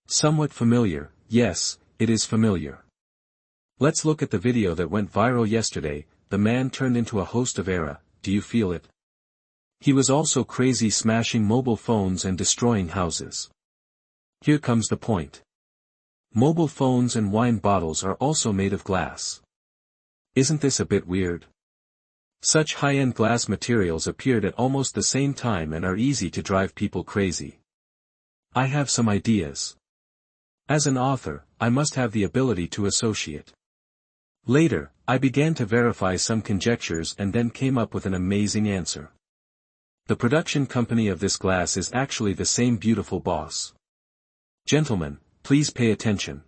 Somewhat familiar. Yes, it is familiar. Let's look at the video that went viral yesterday. The man turned into a host of era. Do you feel it? He was also crazy smashing mobile phones and destroying houses. Here comes the point. Mobile phones and wine bottles are also made of glass. Isn't this a bit weird? Such high-end glass materials appeared at almost the same time and are easy to drive people crazy. I have some ideas. As an author, I must have the ability to associate. Later, I began to verify some conjectures and then came up with an amazing answer. The production company of this glass is actually the same beautiful boss. Gentlemen, please pay attention.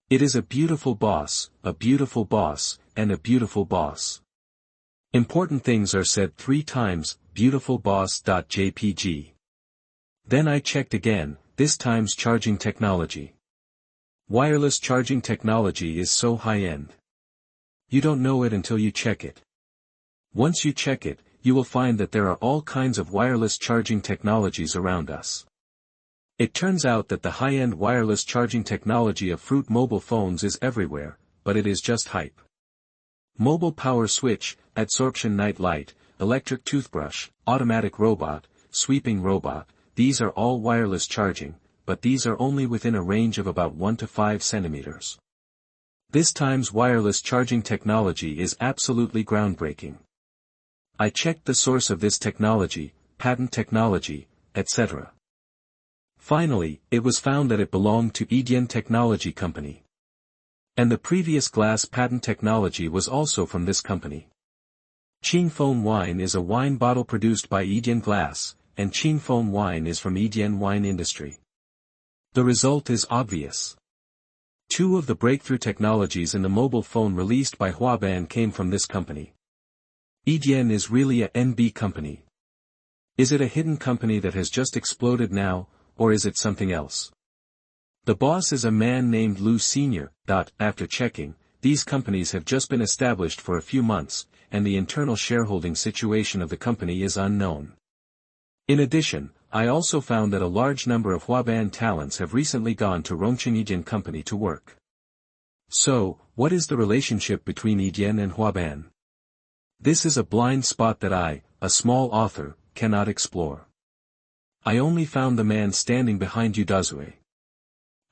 It is a beautiful boss, and a beautiful boss. Important things are said 3 times, beautiful boss.jpg. Then I checked again, this time's charging technology. Wireless charging technology is so high-end. You don't know it until you check it. Once you check it, you will find that there are all kinds of wireless charging technologies around us. It turns out that the high-end wireless charging technology of Fruit mobile phones is everywhere, but it is just hype. Mobile power switch, adsorption night light, electric toothbrush, automatic robot, sweeping robot, these are all wireless charging, but these are only within a range of about 1 to 5 centimeters. This time's wireless charging technology is absolutely groundbreaking. I checked the source of this technology, patent technology, etc. Finally, it was found that it belonged to Edian Technology Company. And the previous glass patent technology was also from this company. Qingfeng wine is a wine bottle produced by Edian Glass, and Qingfeng wine is from Edian wine industry. The result is obvious. 2 of the breakthrough technologies in the mobile phone released by Huaban came from this company. Edian is really a NB company. Is it a hidden company that has just exploded now, or is it something else? The boss is a man named Liu Sen. After checking, these companies have just been established for a few months, and the internal shareholding situation of the company is unknown. In addition, I also found that a large number of Huaban talents have recently gone to Rongqing Edian company to work. So, what is the relationship between Edian and Huaban? This is a blind spot that I, a small author, cannot explore. I only found the man standing behind Udazue.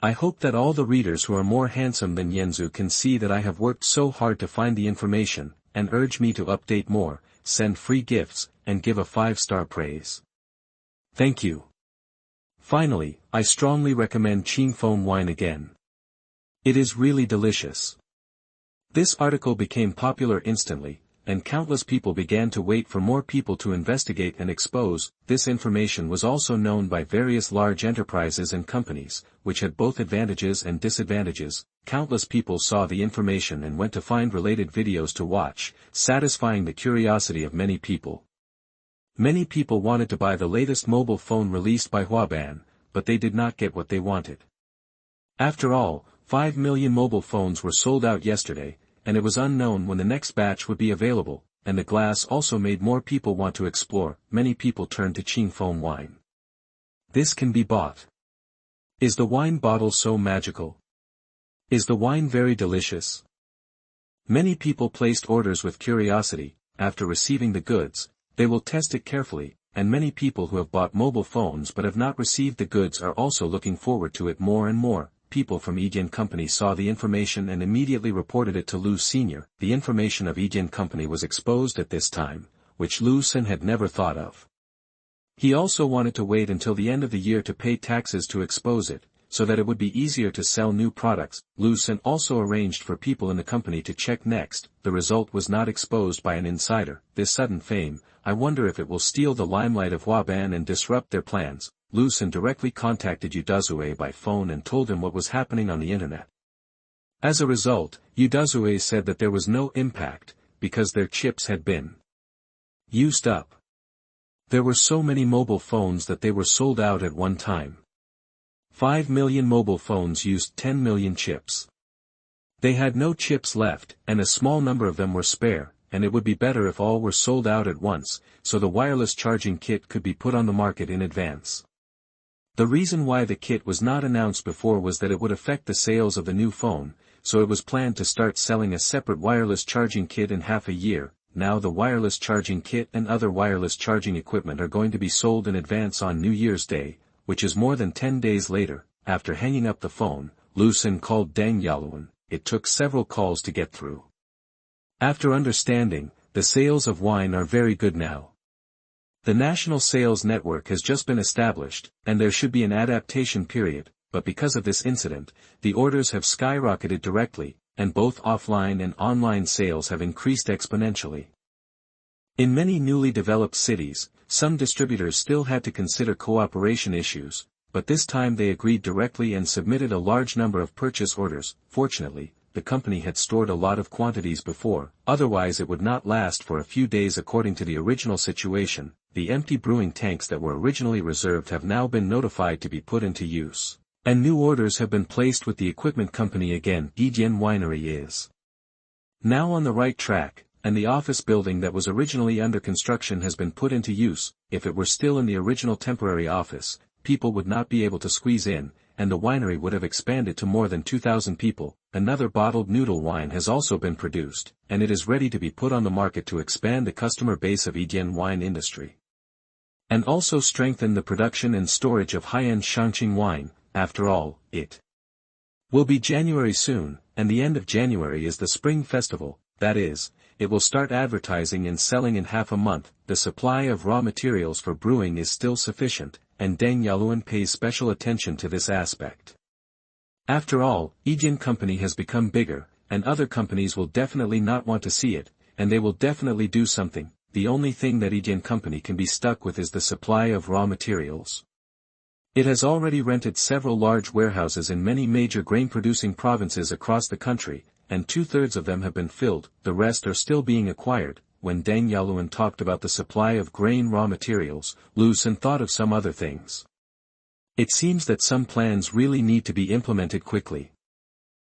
I hope that all the readers who are more handsome than Yenzu can see that I have worked so hard to find the information, and urge me to update more, send free gifts, and give a 5-star praise. Thank you. Finally, I strongly recommend Qingfeng wine again. It is really delicious. This article became popular instantly, and countless people began to wait for more people to investigate and expose. This information was also known by various large enterprises and companies, which had both advantages and disadvantages. Countless people saw the information and went to find related videos to watch, satisfying the curiosity of many people. Many people wanted to buy the latest mobile phone released by Huaban, but they did not get what they wanted. After all, 5 million mobile phones were sold out yesterday, and it was unknown when the next batch would be available, and the glass also made more people want to explore. Many people turned to Qingfeng wine. This can be bought. Is the wine bottle so magical? Is the wine very delicious? Many people placed orders with curiosity. After receiving the goods, they will test it carefully, and many people who have bought mobile phones but have not received the goods are also looking forward to it more and more. People from Edian company saw the information and immediately reported it to Liu Sen. The information of Edian company was exposed at this time, which Liu Sen had never thought of. He also wanted to wait until the end of the year to pay taxes to expose it, so that it would be easier to sell new products. Liu Sen also arranged for people in the company to check next. The result was not exposed by an insider. This sudden fame, I wonder if it will steal the limelight of Huaban and disrupt their plans. Liu Sen directly contacted Udazue by phone and told him what was happening on the internet. As a result, Udazue said that there was no impact, because their chips had been used up. There were so many mobile phones that they were sold out at one time. 5 million mobile phones used 10 million chips. They had no chips left, and a small number of them were spare, and it would be better if all were sold out at once, so the wireless charging kit could be put on the market in advance. The reason why the kit was not announced before was that it would affect the sales of the new phone, so it was planned to start selling a separate wireless charging kit in half a year. Now the wireless charging kit and other wireless charging equipment are going to be sold in advance on New Year's Day, which is more than 10 days later. After hanging up the phone, Liu Sen called Deng Yaluan. It took several calls to get through. After understanding, the sales of wine are very good now. The national sales network has just been established, and there should be an adaptation period, but because of this incident, the orders have skyrocketed directly, and both offline and online sales have increased exponentially. In many newly developed cities, some distributors still had to consider cooperation issues, but this time they agreed directly and submitted a large number of purchase orders. Fortunately, the company had stored a lot of quantities before, otherwise it would not last for a few days according to the original situation. The empty brewing tanks that were originally reserved have now been notified to be put into use, and new orders have been placed with the equipment company again. Yijian Winery is now on the right track, and the office building that was originally under construction has been put into use. If it were still in the original temporary office, people would not be able to squeeze in, and the winery would have expanded to more than 2,000 people. Another bottled noodle wine has also been produced, and it is ready to be put on the market to expand the customer base of Yijian wine industry, and also strengthen the production and storage of high-end Shangqing wine. After all, it will be January soon, and the end of January is the Spring Festival. That is, it will start advertising and selling in half a month. The supply of raw materials for brewing is still sufficient, and Deng Yaluan pays special attention to this aspect. After all, Yijian Company has become bigger, and other companies will definitely not want to see it, and they will definitely do something. The only thing that Yijian Company can be stuck with is the supply of raw materials. It has already rented several large warehouses in many major grain-producing provinces across the country, and 2/3 of them have been filled. The rest are still being acquired. When Deng Yaluan talked about the supply of grain raw materials, Liu Sen thought of some other things. It seems that some plans really need to be implemented quickly.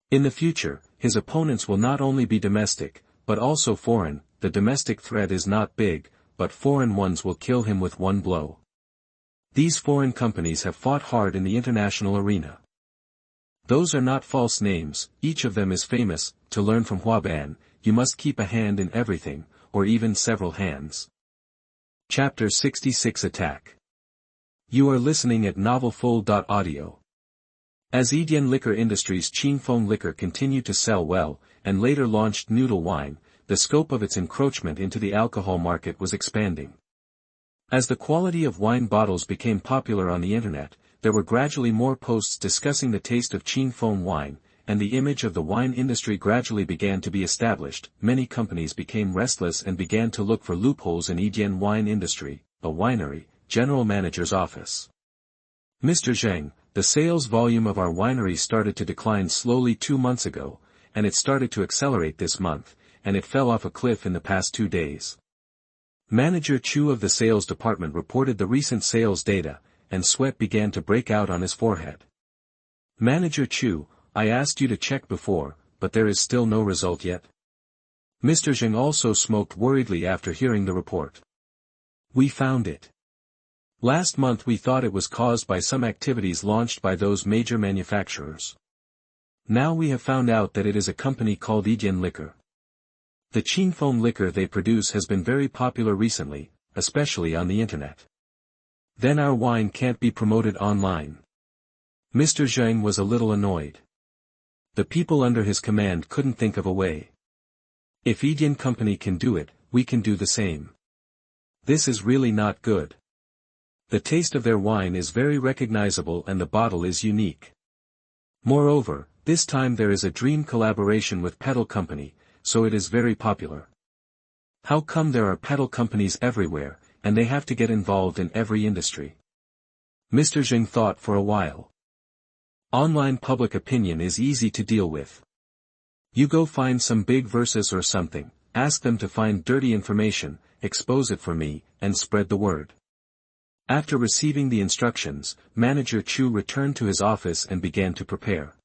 In the future, his opponents will not only be domestic, but also foreign. The domestic threat is not big, but foreign ones will kill him with one blow. These foreign companies have fought hard in the international arena. Those are not false names, each of them is famous. To learn from Huaban, you must keep a hand in everything, or even several hands. Chapter 66 Attack. You are listening at novelfull.audio. As Yijian Liquor Industries' Qingfeng liquor continued to sell well, and later launched noodle wine, the scope of its encroachment into the alcohol market was expanding. As the quality of wine bottles became popular on the internet, there were gradually more posts discussing the taste of Qingfeng wine, and the image of the wine industry gradually began to be established. Many companies became restless and began to look for loopholes in Yijian wine industry. A winery, general manager's office. Mr. Zheng, the sales volume of our winery started to decline slowly 2 months ago, and it started to accelerate this month, and it fell off a cliff in the past 2 days. Manager Chu of the sales department reported the recent sales data, and sweat began to break out on his forehead. Manager Chu, I asked you to check before, but there is still no result yet. Mr. Zheng also smoked worriedly after hearing the report. We found it. Last month we thought it was caused by some activities launched by those major manufacturers. Now we have found out that it is a company called Yijian Liquor. The Qingfeng liquor they produce has been very popular recently, especially on the internet. Then our wine can't be promoted online. Mr. Zheng was a little annoyed. The people under his command couldn't think of a way. If Yijian Company can do it, we can do the same. This is really not good. The taste of their wine is very recognizable and the bottle is unique. Moreover, this time there is a dream collaboration with pedal company, so it is very popular. How come there are pedal companies everywhere, and they have to get involved in every industry? Mr. Zheng thought for a while. Online public opinion is easy to deal with. You go find some big versus or something, ask them to find dirty information, expose it for me, and spread the word. After receiving the instructions, Manager Chu returned to his office and began to prepare.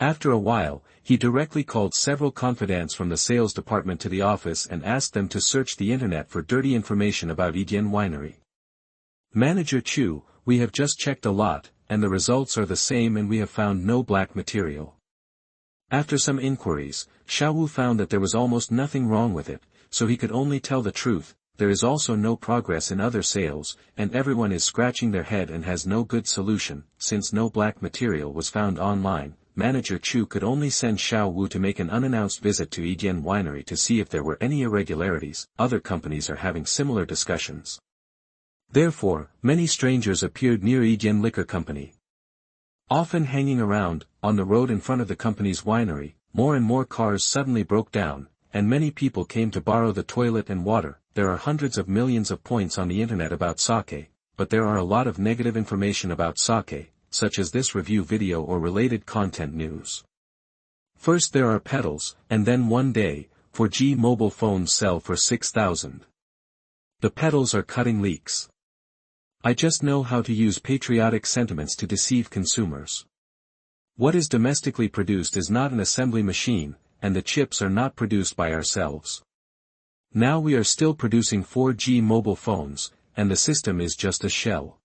After a while, he directly called several confidants from the sales department to the office and asked them to search the internet for dirty information about Yijian Winery. Manager Chu, we have just checked a lot, and the results are the same and we have found no black material. After some inquiries, Xiaowu found that there was almost nothing wrong with it, so he could only tell the truth. There is also no progress in other sales, and everyone is scratching their head and has no good solution. Since no black material was found online, manager Chu could only send Xiao Wu to make an unannounced visit to Yijian Winery to see if there were any irregularities. Other companies are having similar discussions. Therefore, many strangers appeared near Yijian Liquor Company. Often hanging around, on the road in front of the company's winery, more and more cars suddenly broke down, and many people came to borrow the toilet and water. There are hundreds of millions of points on the internet about sake, but there are a lot of negative information about sake, such as this review video or related content news. First there are pedals, and then one day, 4G mobile phones sell for 6,000. The pedals are cutting leaks. I just know how to use patriotic sentiments to deceive consumers. What is domestically produced is not an assembly machine, and the chips are not produced by ourselves. Now we are still producing 4G mobile phones, and the system is just a shell.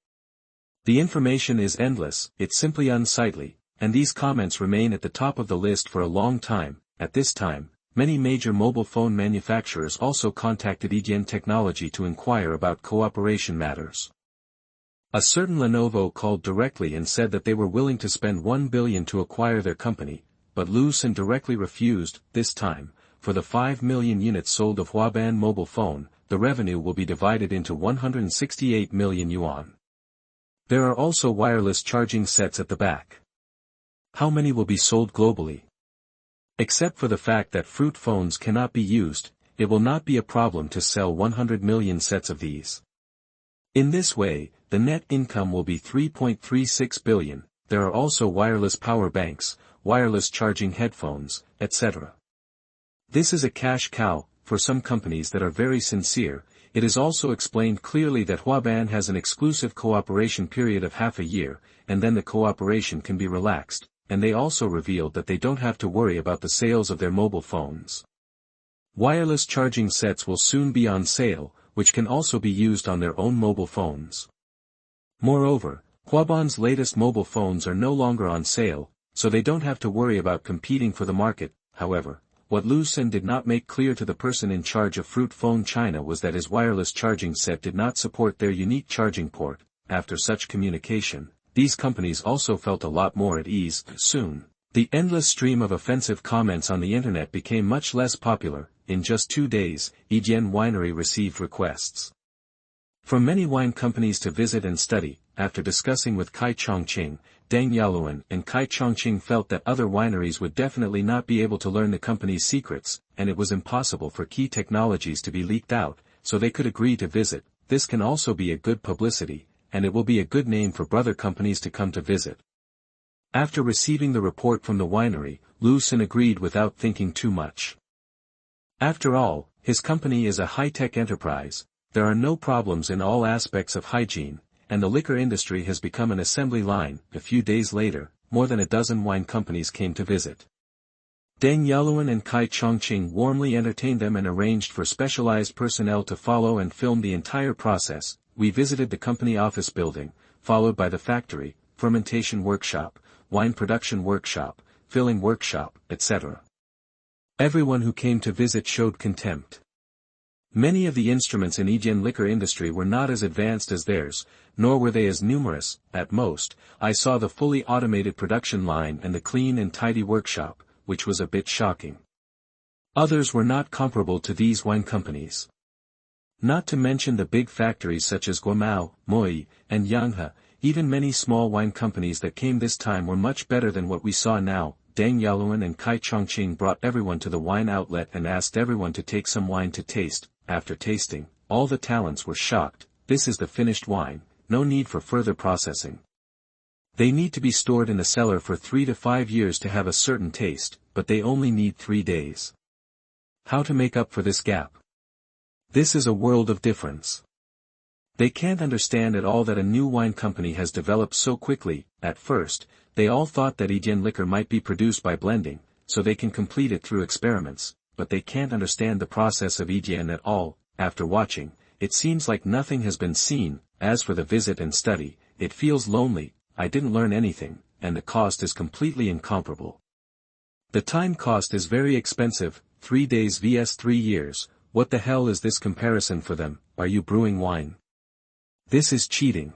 The information is endless, it's simply unsightly, and these comments remain at the top of the list for a long time. At this time, many major mobile phone manufacturers also contacted Yijian Technology to inquire about cooperation matters. A certain Lenovo called directly and said that they were willing to spend 1 billion to acquire their company, but Liu Sen directly refused. This time, for the 5 million units sold of Huaban mobile phone, the revenue will be divided into 168 million yuan. There are also wireless charging sets at the back. How many will be sold globally? Except for the fact that fruit phones cannot be used, it will not be a problem to sell 100 million sets of these. In this way, the net income will be 3.36 billion. There are also wireless power banks, wireless charging headphones, etc. This is a cash cow. For some companies that are very sincere. It is also explained clearly that Huaban has an exclusive cooperation period of half a year, and then the cooperation can be relaxed, and they also revealed that they don't have to worry about the sales of their mobile phones. Wireless charging sets will soon be on sale, which can also be used on their own mobile phones. Moreover, Huaban's latest mobile phones are no longer on sale, so they don't have to worry about competing for the market. However, what Liu Sen did not make clear to the person in charge of Fruit Phone China was that his wireless charging set did not support their unique charging port. After such communication, these companies also felt a lot more at ease. Soon, the endless stream of offensive comments on the internet became much less popular. In just 2 days, Yijian Winery received requests from many wine companies to visit and study. After discussing with Kai Chongqing, Deng Yaluan and Kai Chongqing felt that other wineries would definitely not be able to learn the company's secrets, and it was impossible for key technologies to be leaked out, so they could agree to visit. This can also be a good publicity, and it will be a good name for brother companies to come to visit. After receiving the report from the winery, Liu Sen agreed without thinking too much. After all, his company is a high-tech enterprise. There are no problems in all aspects of hygiene, and the liquor industry has become an assembly line. A few days later, more than a dozen wine companies came to visit. Deng Yaluan and Kai Chongqing warmly entertained them and arranged for specialized personnel to follow and film the entire process. We visited the company office building, followed by the factory, fermentation workshop, wine production workshop, filling workshop, etc. Everyone who came to visit showed contempt. Many of the instruments in Yijian liquor industry were not as advanced as theirs, nor were they as numerous. At most, I saw the fully automated production line and the clean and tidy workshop, which was a bit shocking. Others were not comparable to these wine companies. Not to mention the big factories such as Guomao, Moi, and Yanghe. Even many small wine companies that came this time were much better than what we saw now. Deng Yaluan and Kai Chongqing brought everyone to the wine outlet and asked everyone to take some wine to taste. After tasting, all the talents were shocked. This is the finished wine, no need for further processing. They need to be stored in the cellar for 3 to 5 years to have a certain taste, but they only need 3 days. How to make up for this gap? This is a world of difference. They can't understand at all that a new wine company has developed so quickly. At first, they all thought that Yijian liquor might be produced by blending, so they can complete it through experiments, but they can't understand the process of Yijian at all. After watching, it seems like nothing has been seen. As for the visit and study, it feels lonely. I didn't learn anything, and the cost is completely incomparable. The time cost is very expensive, 3 days vs 3 years. What the hell is this comparison for them? Are you brewing wine? This is cheating.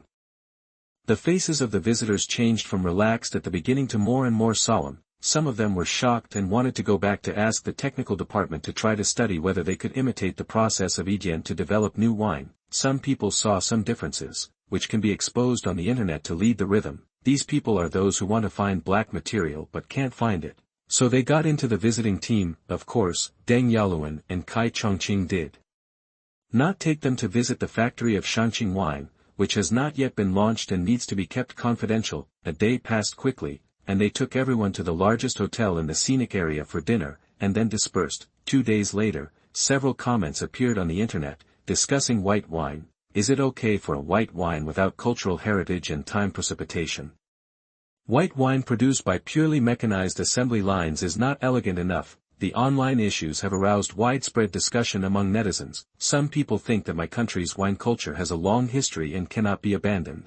The faces of the visitors changed from relaxed at the beginning to more and more solemn. some of them were shocked and wanted to go back to ask the technical department to try to study whether they could imitate the process of Yijian to develop new wine. Some people saw some differences, which can be exposed on the internet to lead the rhythm. These people are those who want to find black material but can't find it. So they got into the visiting team. Of course, Deng Yaluan and Kai Chongqing did not take them to visit the factory of Shanqing wine, which has not yet been launched and needs to be kept confidential. A day passed quickly, and they took everyone to the largest hotel in the scenic area for dinner, and then dispersed. 2 days later, several comments appeared on the internet, discussing white wine. Is it okay for a white wine without cultural heritage and time precipitation? White wine produced by purely mechanized assembly lines is not elegant enough. The online issues have aroused widespread discussion among netizens. Some people think that my country's wine culture has a long history and cannot be abandoned.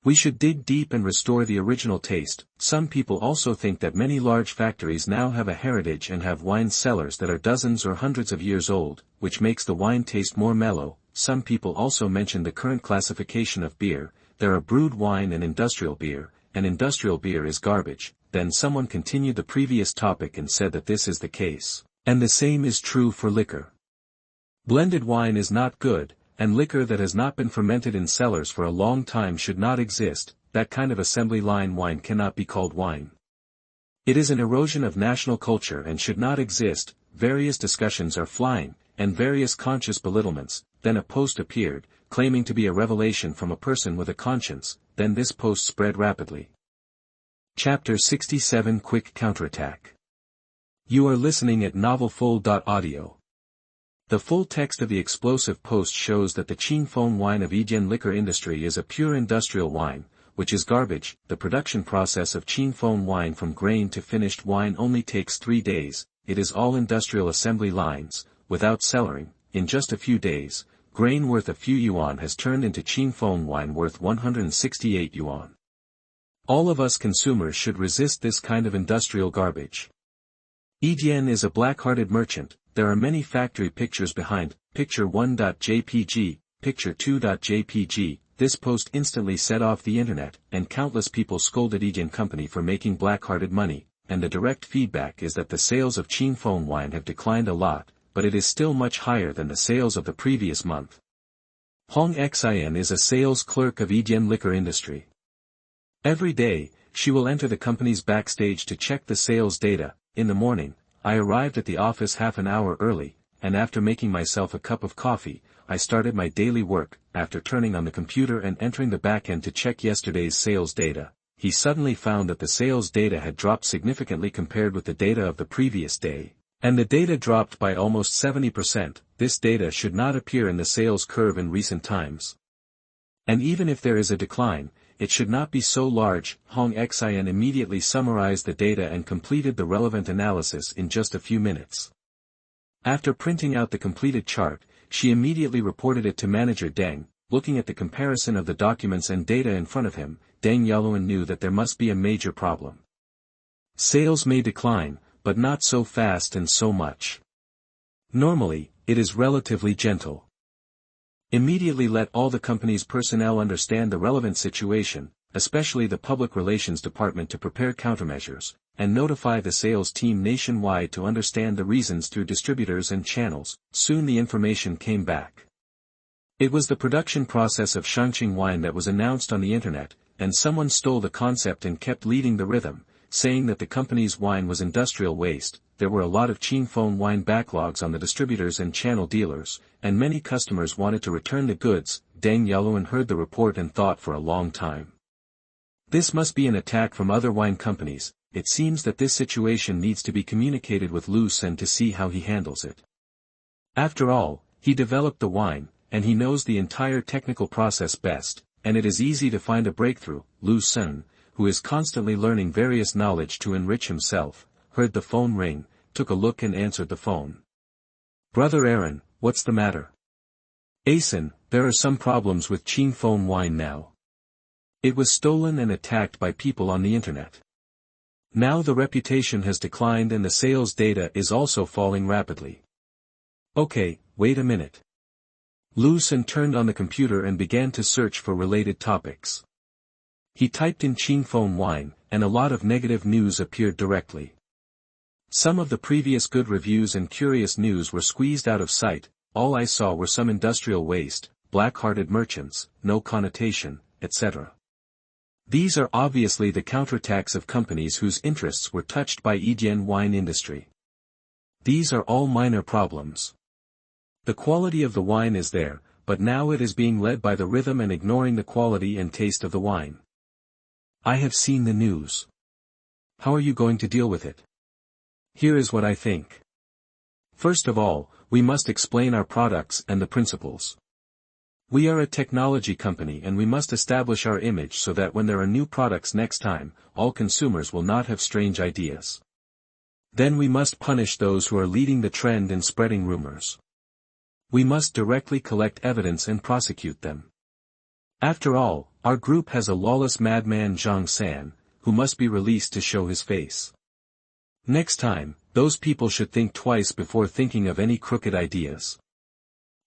We should dig deep and restore the original taste. Some people also think that many large factories now have a heritage and have wine cellars that are dozens or hundreds of years old, which makes the wine taste more mellow. Some people also mention the current classification of beer. There are brewed wine and industrial beer, and industrial beer is garbage. Then someone continued the previous topic and said that this is the case, and the same is true for liquor. Blended wine is not good, and liquor that has not been fermented in cellars for a long time should not exist. That kind of assembly line wine cannot be called wine. It is an erosion of national culture and should not exist. Various discussions are flying, and various conscious belittlements. Then a post appeared, claiming to be a revelation from a person with a conscience. Then this post spread rapidly. Chapter 67 Quick Counterattack. You are listening at novelfold.audio. The full text of the explosive post shows that the Qingfeng wine of Yijian liquor industry is a pure industrial wine, which is garbage. The production process of Qingfeng wine from grain to finished wine only takes 3 days. It is all industrial assembly lines, without cellaring. In just a few days, grain worth a few yuan has turned into Qingfeng wine worth 168 yuan. All of us consumers should resist this kind of industrial garbage. Yijian is a black-hearted merchant. There are many factory pictures behind. Picture 1.jpg, Picture 2.jpg. This post instantly set off the internet, and countless people scolded Yijian company for making black-hearted money, and the direct feedback is that the sales of Qingfeng wine have declined a lot, but it is still much higher than the sales of the previous month. Hong Xian is a sales clerk of Yijian liquor industry. Every day, she will enter the company's backstage to check the sales data. In the morning, I arrived at the office half an hour early, and after making myself a cup of coffee, I started my daily work. After turning on the computer and entering the backend to check yesterday's sales data, he suddenly found that the sales data had dropped significantly compared with the data of the previous day. And the data dropped by almost 70%. This data should not appear in the sales curve in recent times. And even if there is a decline, it should not be so large. Hong Xian immediately summarized the data and completed the relevant analysis in just a few minutes. After printing out the completed chart, she immediately reported it to manager Deng. Looking at the comparison of the documents and data in front of him, Deng Yaluan knew that there must be a major problem. Sales may decline, but not so fast and so much. Normally, it is relatively gentle. Immediately let all the company's personnel understand the relevant situation, especially the public relations department to prepare countermeasures, and notify the sales team nationwide to understand the reasons through distributors and channels. Soon the information came back. It was the production process of Shanqing wine that was announced on the internet, and someone stole the concept and kept leading the rhythm, saying that the company's wine was industrial waste. There were a lot of Qingfeng wine backlogs on the distributors and channel dealers, and many customers wanted to return the goods. Deng Yaluan heard the report and thought for a long time. This must be an attack from other wine companies. It seems that this situation needs to be communicated with Liu Sen to see how he handles it. After all, he developed the wine, and he knows the entire technical process best, and it is easy to find a breakthrough. Liu Sen, who is constantly learning various knowledge to enrich himself, heard the phone ring, took a look and answered the phone. Brother Aaron, what's the matter? Asen, there are some problems with Qingfeng wine now. It was stolen and attacked by people on the internet. Now the reputation has declined and the sales data is also falling rapidly. Okay, wait a minute. Liu Sen turned on the computer and began to search for related topics. He typed in tenfold wine, and a lot of negative news appeared directly. Some of the previous good reviews and curious news were squeezed out of sight. All I saw were some industrial waste, black-hearted merchants, no connotation, etc. These are obviously the counterattacks of companies whose interests were touched by Indian wine industry. These are all minor problems. The quality of the wine is there, but now it is being led by the rhythm and ignoring the quality and taste of the wine. I have seen the news. How are you going to deal with it? Here is what I think. First of all, we must explain our products and the principles. We are a technology company and we must establish our image so that when there are new products next time, all consumers will not have strange ideas. Then we must punish those who are leading the trend in spreading rumors. We must directly collect evidence and prosecute them. After all, our group has a lawless madman Liu Sen, who must be released to show his face. Next time, those people should think twice before thinking of any crooked ideas.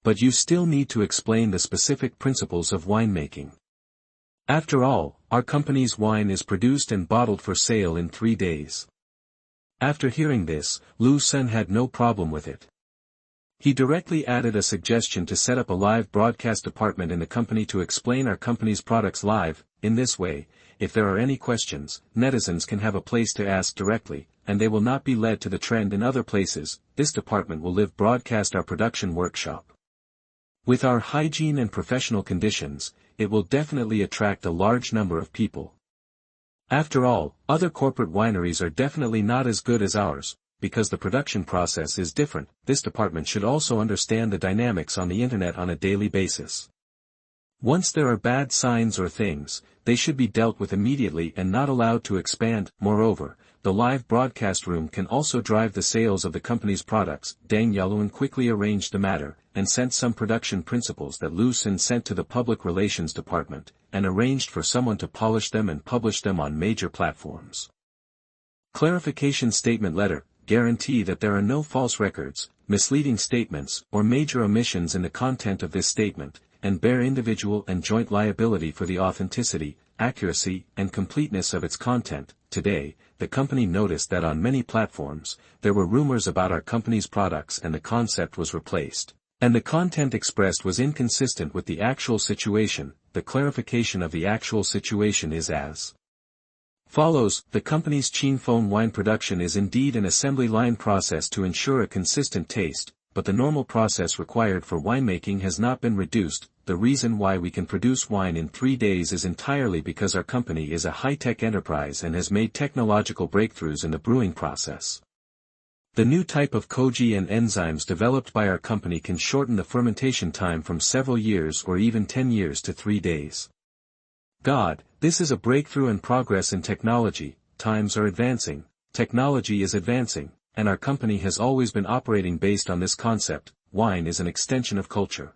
But you still need to explain the specific principles of winemaking. After all, our company's wine is produced and bottled for sale in 3 days. After hearing this, Liu Sen had no problem with it. He directly added a suggestion to set up a live broadcast department in the company to explain our company's products live. In this way, if there are any questions, netizens can have a place to ask directly, and they will not be led to the trend in other places. This department will live broadcast our production workshop. With our hygiene and professional conditions, it will definitely attract a large number of people. After all, other corporate wineries are definitely not as good as ours, because the production process is different. This department should also understand the dynamics on the internet on a daily basis. Once there are bad signs or things, they should be dealt with immediately and not allowed to expand. Moreover, the live broadcast room can also drive the sales of the company's products. Deng Yaluan quickly arranged the matter, and sent some production principles that Liu Sen sent to the public relations department, and arranged for someone to polish them and publish them on major platforms. Clarification statement letter: guarantee that there are no false records, misleading statements, or major omissions in the content of this statement, and bear individual and joint liability for the authenticity, accuracy, and completeness of its content. Today, the company noticed that on many platforms, there were rumors about our company's products and the concept was replaced, and the content expressed was inconsistent with the actual situation. The clarification of the actual situation is as follows: the company's tenfold wine production is indeed an assembly line process to ensure a consistent taste, but the normal process required for winemaking has not been reduced. The reason why we can produce wine in 3 days is entirely because our company is a high-tech enterprise and has made technological breakthroughs in the brewing process. The new type of koji and enzymes developed by our company can shorten the fermentation time from several years or even 10 years to 3 days. God, this is a breakthrough and progress in technology. Times are advancing, technology is advancing, and our company has always been operating based on this concept. Wine is an extension of culture.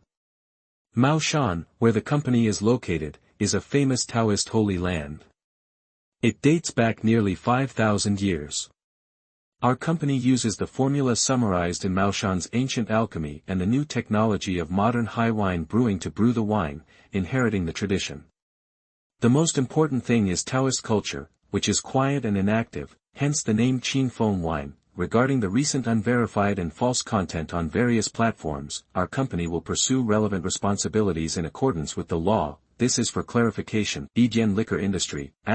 Maoshan, where the company is located, is a famous Taoist holy land. It dates back nearly 5,000 years. Our company uses the formula summarized in Maoshan's ancient alchemy and the new technology of modern high wine brewing to brew the wine, inheriting the tradition. The most important thing is Taoist culture, which is quiet and inactive, hence the name tenfold wine. Regarding the recent unverified and false content on various platforms, our company will pursue relevant responsibilities in accordance with the law. This is for clarification. Indian liquor industry, ***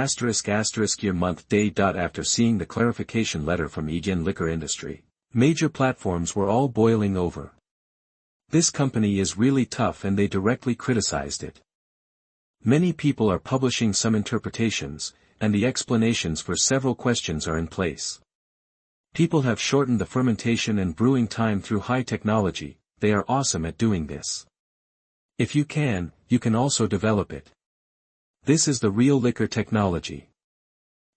year month day. After seeing the clarification letter from Indian liquor industry, major platforms were all boiling over. This company is really tough and they directly criticized it. Many people are publishing some interpretations, and the explanations for several questions are in place. People have shortened the fermentation and brewing time through high technology. They are awesome at doing this. If you can also develop it. This is the real liquor technology.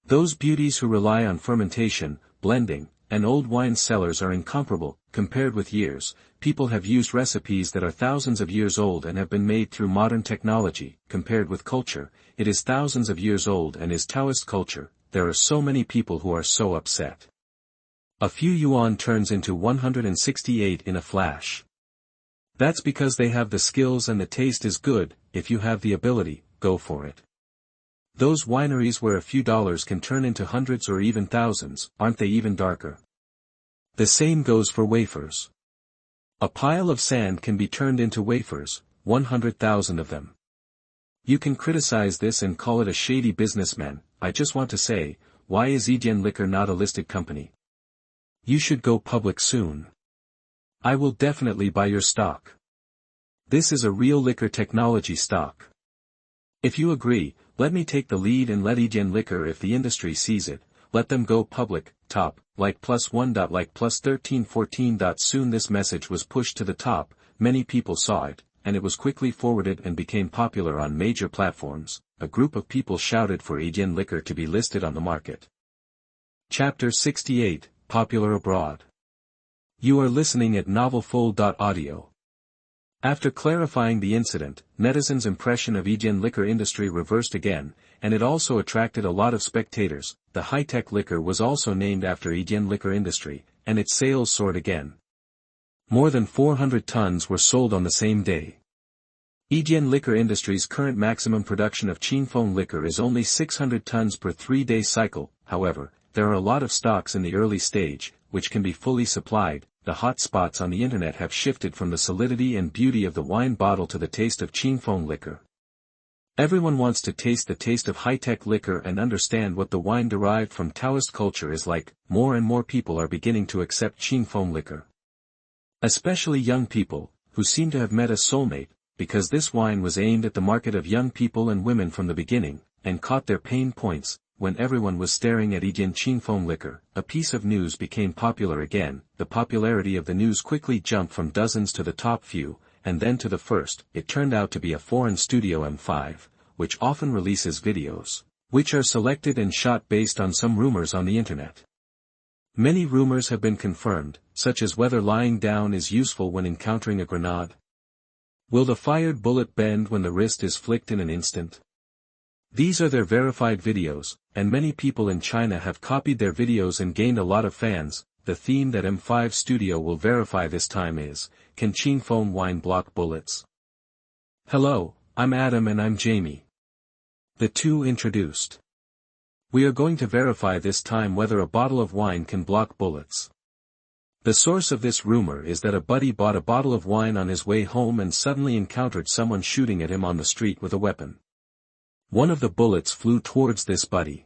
Those beauties who rely on fermentation, blending, and old wine cellars are incomparable. Compared with years, people have used recipes that are thousands of years old and have been made through modern technology. Compared with culture, it is thousands of years old and is Taoist culture. There are so many people who are so upset. A few yuan turns into 168 in a flash. That's because they have the skills and the taste is good. If you have the ability, go for it. Those wineries where a few dollars can turn into hundreds or even thousands, aren't they even darker? The same goes for wafers. A pile of sand can be turned into wafers, 100,000 of them. You can criticize this and call it a shady businessman. I just want to say, why is Yijian Liquor not a listed company? You should go public soon. I will definitely buy your stock. This is a real liquor technology stock. If you agree, let me take the lead and let Yijian Liquor, if the industry sees it, let them go public, top, like +1. Like +1314. Soon this message was pushed to the top, many people saw it, and it was quickly forwarded and became popular on major platforms. A group of people shouted for Yijian Liquor to be listed on the market. Chapter 68, Popular Abroad. You are listening at novelfold.audio. After clarifying the incident, netizens' impression of Yijian liquor industry reversed again, and it also attracted a lot of spectators. The high-tech liquor was also named after Yijian liquor industry, and its sales soared again. More than 400 tons were sold on the same day. Yijian liquor industry's current maximum production of tenfold liquor is only 600 tons per 3-day cycle. However, there are a lot of stocks in the early stage, which can be fully supplied. The hot spots on the internet have shifted from the solidity and beauty of the wine bottle to the taste of tenfold liquor. Everyone wants to taste the taste of high-tech liquor and understand what the wine derived from Taoist culture is like. More and more people are beginning to accept tenfold liquor. Especially young people, who seem to have met a soulmate, because this wine was aimed at the market of young people and women from the beginning, and caught their pain points. When everyone was staring at Yijian tenfold liquor, a piece of news became popular again. The popularity of the news quickly jumped from dozens to the top few, and then to the first. It turned out to be a foreign studio M5, which often releases videos, which are selected and shot based on some rumors on the internet. Many rumors have been confirmed, such as whether lying down is useful when encountering a grenade. Will the fired bullet bend when the wrist is flicked in an instant? These are their verified videos, and many people in China have copied their videos and gained a lot of fans. The theme that M5 Studio will verify this time is, can tenfold wine block bullets? Hello, I'm Adam and I'm Jamie. The two introduced. We are going to verify this time whether a bottle of wine can block bullets. The source of this rumor is that a buddy bought a bottle of wine on his way home and suddenly encountered someone shooting at him on the street with a weapon. One of the bullets flew towards this buddy.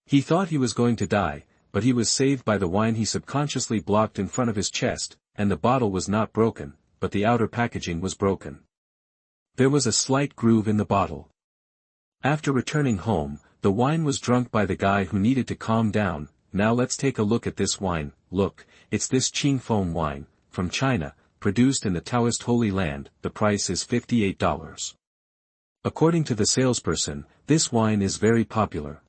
He thought he was going to die, but he was saved by the wine he subconsciously blocked in front of his chest, and the bottle was not broken, but the outer packaging was broken. There was a slight groove in the bottle. After returning home, the wine was drunk by the guy who needed to calm down. Now let's take a look at this wine. Look, it's this tenfold wine, from China, produced in the Taoist Holy Land. The price is $58. According to the salesperson, this wine is very popular.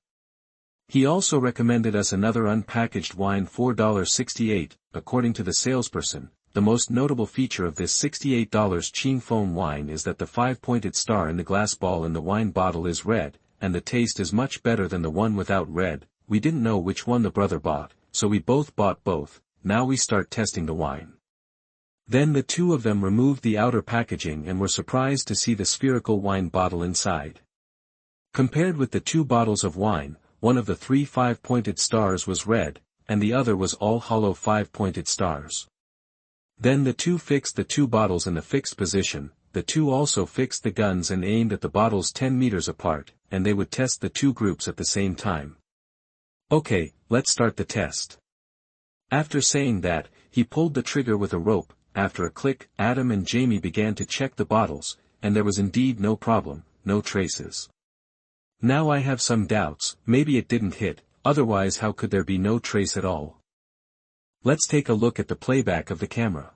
He also recommended us another unpackaged wine, $4.68. According to the salesperson, the most notable feature of this $68 tenfold wine is that the 5-pointed star in the glass ball in the wine bottle is red, and the taste is much better than the one without red. We didn't know which one the brother bought, so we both bought both. Now we start testing the wine. Then the two of them removed the outer packaging and were surprised to see the spherical wine bottle inside. Compared with the two bottles of wine, one of the 3 5-pointed stars was red, and the other was all hollow 5-pointed stars. Then the two fixed the two bottles in the fixed position. The two also fixed the guns and aimed at the bottles 10 meters apart, and they would test the two groups at the same time. Okay, let's start the test. After saying that, he pulled the trigger with a rope. After a click, Adam and Jamie began to check the bottles, and there was indeed no problem, no traces. Now I have some doubts. Maybe it didn't hit, otherwise how could there be no trace at all? Let's take a look at the playback of the camera.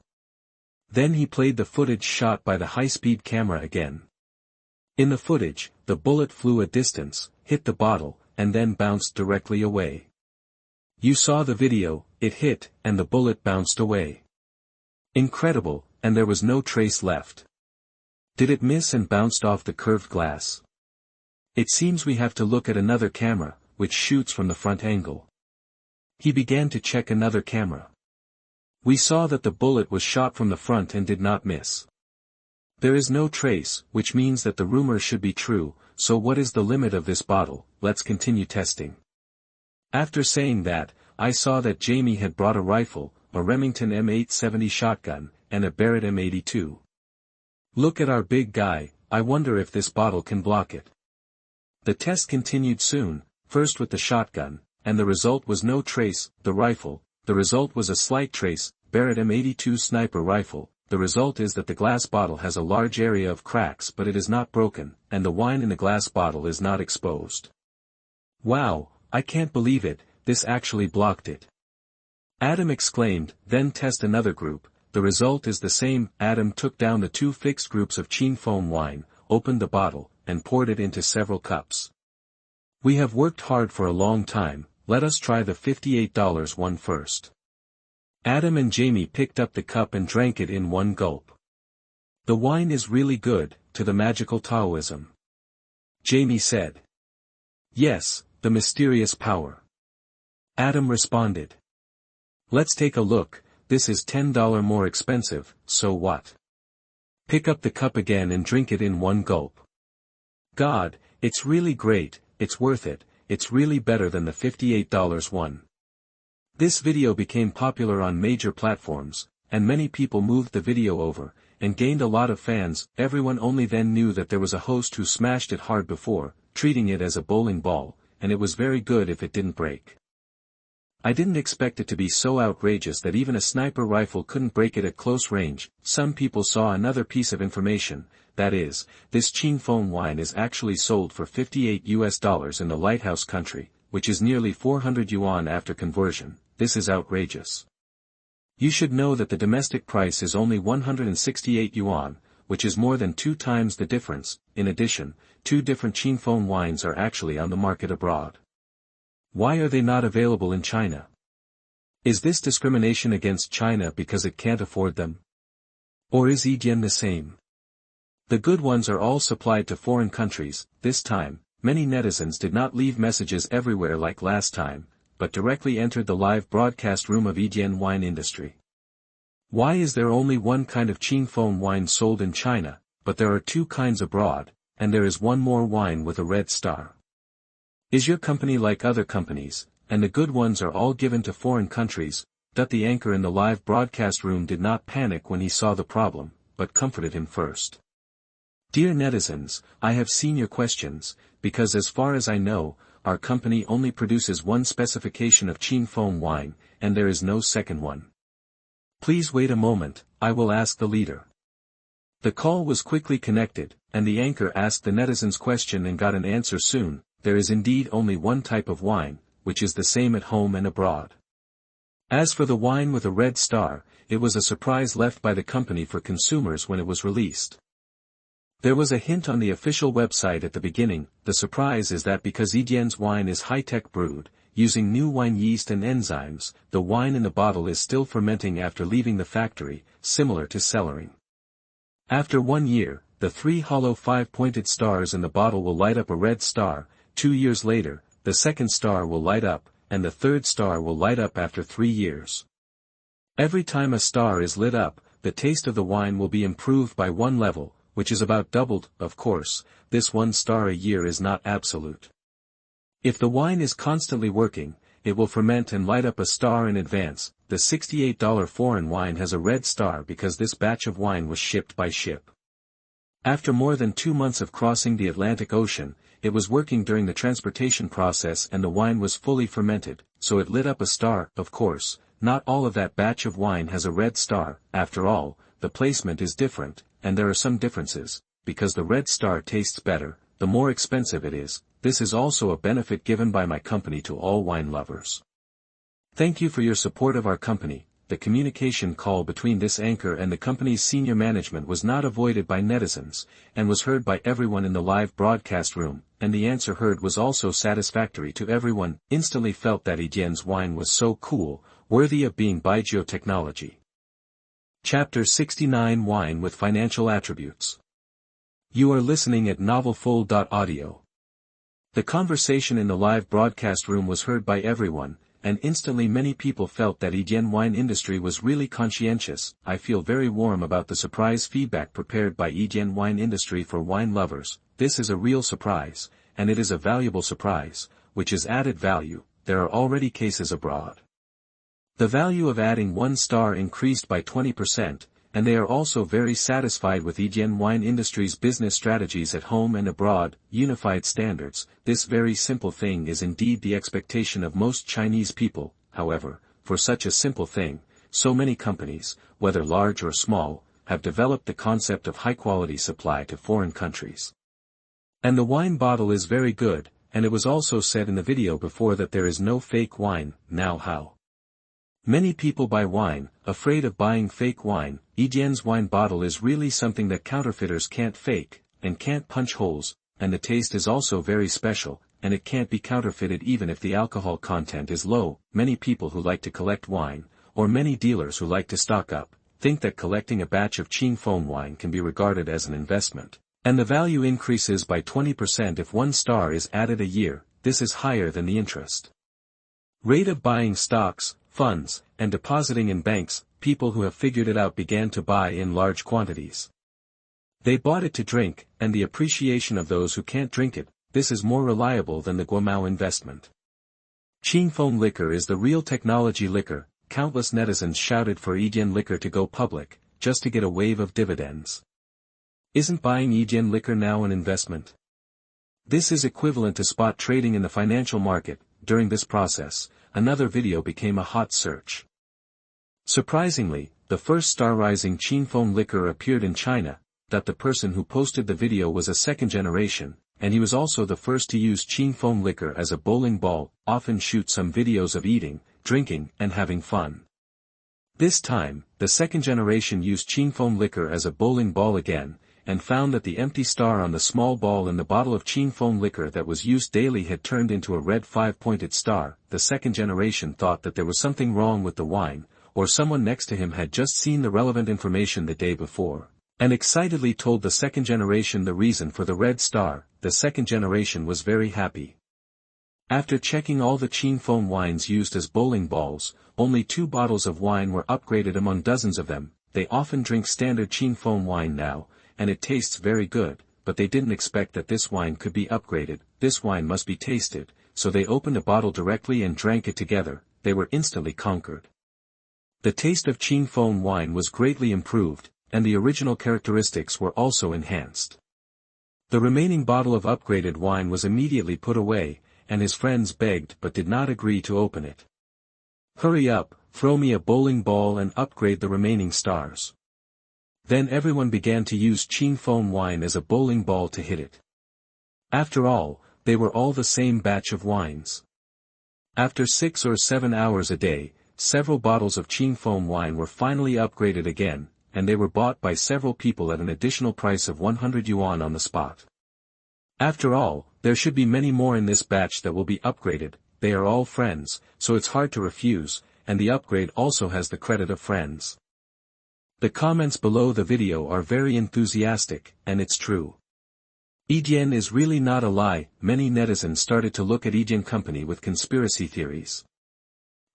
Then he played the footage shot by the high-speed camera again. In the footage, the bullet flew a distance, hit the bottle, and then bounced directly away. You saw the video, it hit, and the bullet bounced away. Incredible, and there was no trace left. Did it miss and bounced off the curved glass? It seems we have to look at another camera, which shoots from the front angle. He began to check another camera. We saw that the bullet was shot from the front and did not miss. There is no trace, which means that the rumor should be true. so what is the limit of this bottle, let's continue testing. After saying that, I saw that Jamie had brought a rifle, a Remington M870 shotgun, and a Barrett M82. Look at our big guy, I wonder if this bottle can block it. The test continued soon, first with the shotgun, and the result was no trace, the rifle, the result was a slight trace, Barrett M82 sniper rifle, the result is that the glass bottle has a large area of cracks but it is not broken, and the wine in the glass bottle is not exposed. Wow, I can't believe it, this actually blocked it. Adam exclaimed, then test another group, the result is the same. Adam took down the 2 fixed groups of Chine foam wine, opened the bottle, and poured it into several cups. We have worked hard for a long time, let us try the $58 one first. Adam and Jamie picked up the cup and drank it in one gulp. The wine is really good, to the magical Taoism. Jamie said. Yes, the mysterious power. Adam responded. Let's take a look, this is $10 more expensive, so what? Pick up the cup again and drink it in one gulp. God, it's really great, it's worth it, it's really better than the $58 one. This video became popular on major platforms, and many people moved the video over, and gained a lot of fans. Everyone only then knew that there was a host who smashed it hard before, treating it as a bowling ball, and it was very good if it didn't break. I didn't expect it to be so outrageous that even a sniper rifle couldn't break it at close range. Some people saw another piece of information, that is, this Chine foam wine is actually sold for $58 in the Lighthouse country, which is nearly 400 yuan after conversion. This is outrageous. You should know that the domestic price is only 168 yuan, which is more than 2 times the difference. In addition, 2 different Chine foam wines are actually on the market abroad. Why are they not available in China? Is this discrimination against China because it can't afford them? Or is Yidian the same? The good ones are all supplied to foreign countries. This time, many netizens did not leave messages everywhere like last time, but directly entered the live broadcast room of Yidian wine industry. Why is there only one kind of Chine foam wine sold in China, but there are 2 kinds abroad, and there is one more wine with a red star? Is your company like other companies, and the good ones are all given to foreign countries? The anchor in the live broadcast room did not panic when he saw the problem, but comforted him first. Dear netizens, I have seen your questions, because as far as I know, our company only produces one specification of Chine foam wine, and there is no second one. Please wait a moment, I will ask the leader. The call was quickly connected, and the anchor asked the netizens question and got an answer soon. There is indeed only one type of wine, which is the same at home and abroad. As for the wine with a red star, it was a surprise left by the company for consumers when it was released. There was a hint on the official website at the beginning. The surprise is that because Yidian's wine is high-tech brewed, using new wine yeast and enzymes, the wine in the bottle is still fermenting after leaving the factory, similar to cellaring. After 1 year, the 3 hollow 5-pointed stars in the bottle will light up a red star. 2 years later, the second star will light up, and the third star will light up after 3 years. Every time a star is lit up, the taste of the wine will be improved by 1 level, which is about doubled. Of course, this 1 star a year is not absolute. If the wine is constantly working, it will ferment and light up a star in advance. The $68 foreign wine has a red star because this batch of wine was shipped by ship. After more than 2 months of crossing the Atlantic Ocean, it was working during the transportation process and the wine was fully fermented, so it lit up a star. Of course, not all of that batch of wine has a red star. After all, the placement is different, and there are some differences, because the red star tastes better, the more expensive it is. This is also a benefit given by my company to all wine lovers. Thank you for your support of our company. The communication call between this anchor and the company's senior management was not avoided by netizens, and was heard by everyone in the live broadcast room, and the answer heard was also satisfactory to everyone. Instantly felt that Yidian's wine was so cool, worthy of being Baizhou technology. Chapter 69 Wine with Financial Attributes. You are listening at novelfold.audio. The conversation in the live broadcast room was heard by everyone, and instantly many people felt that Yijian wine industry was really conscientious. I feel very warm about the surprise feedback prepared by Yijian wine industry for wine lovers. This is a real surprise, and it is a valuable surprise, which is added value. There are already cases abroad. The value of adding 1 star increased by 20%, and they are also very satisfied with Yijian wine industry's business strategies at home and abroad, unified standards. This very simple thing is indeed the expectation of most Chinese people. However, for such a simple thing, so many companies, whether large or small, have developed the concept of high-quality supply to foreign countries. And the wine bottle is very good, and it was also said in the video before that there is no fake wine. Now how? Many people buy wine, afraid of buying fake wine. Yijian's wine bottle is really something that counterfeiters can't fake, and can't punch holes, and the taste is also very special, and it can't be counterfeited even if the alcohol content is low. Many people who like to collect wine, or many dealers who like to stock up, think that collecting a batch of tenfold wine can be regarded as an investment, and the value increases by 20% if 1 star is added a year. This is higher than the interest rate of buying stocks, funds, and depositing in banks. People who have figured it out began to buy in large quantities. They bought it to drink, and the appreciation of those who can't drink it. This is more reliable than the Guomao investment. tenfold liquor is the real technology liquor. Countless netizens shouted for Yijian liquor to go public, just to get a wave of dividends. Isn't buying Yijian liquor now an investment? This is equivalent to spot trading in the financial market. During this process, another video became a hot search. Surprisingly, the first star-rising tenfold liquor appeared in China. That the person who posted the video was a second generation, and he was also the first to use tenfold liquor as a bowling ball. Often shoot some videos of eating, drinking, and having fun. This time, the second generation used tenfold liquor as a bowling ball again, and found that the empty star on the small ball in the bottle of tenfold liquor that was used daily had turned into a red 5-pointed star. The second generation thought that there was something wrong with the wine, or someone next to him had just seen the relevant information the day before, and excitedly told the second generation the reason for the red star. The second generation was very happy. After checking all the tenfold wines used as bowling balls, only 2 bottles of wine were upgraded among dozens of them. They often drink standard tenfold wine now, and it tastes very good, but they didn't expect that this wine could be upgraded. This wine must be tasted, so they opened a bottle directly and drank it together. They were instantly conquered. The taste of tenfold wine was greatly improved, and the original characteristics were also enhanced. The remaining bottle of upgraded wine was immediately put away, and his friends begged but did not agree to open it. "Hurry up, throw me a bowling ball and upgrade the remaining stars." Then everyone began to use tenfold wine as a bowling ball to hit it. After all, they were all the same batch of wines. After 6 or 7 hours a day, several bottles of tenfold wine were finally upgraded again, and they were bought by several people at an additional price of 100 yuan on the spot. After all, there should be many more in this batch that will be upgraded. They are all friends, so it's hard to refuse, and the upgrade also has the credit of friends. The comments below the video are very enthusiastic, and it's true. Yijian is really not a lie. Many netizens started to look at Yijian company with conspiracy theories.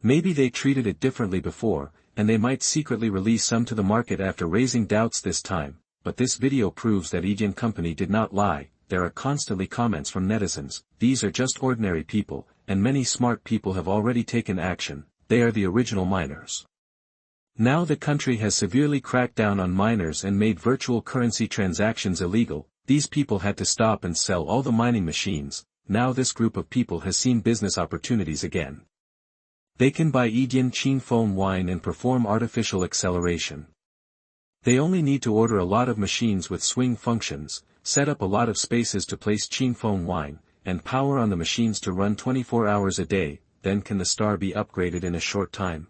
Maybe they treated it differently before, and they might secretly release some to the market after raising doubts this time, but this video proves that Yijian company did not lie. There are constantly comments from netizens. These are just ordinary people, and many smart people have already taken action. They are the original miners. Now the country has severely cracked down on miners and made virtual currency transactions illegal. These people had to stop and sell all the mining machines. Now this group of people has seen business opportunities again. They can buy Yijian tenfold wine and perform artificial acceleration. They only need to order a lot of machines with swing functions, set up a lot of spaces to place tenfold wine, and power on the machines to run 24 hours a day. Then can the star be upgraded in a short time?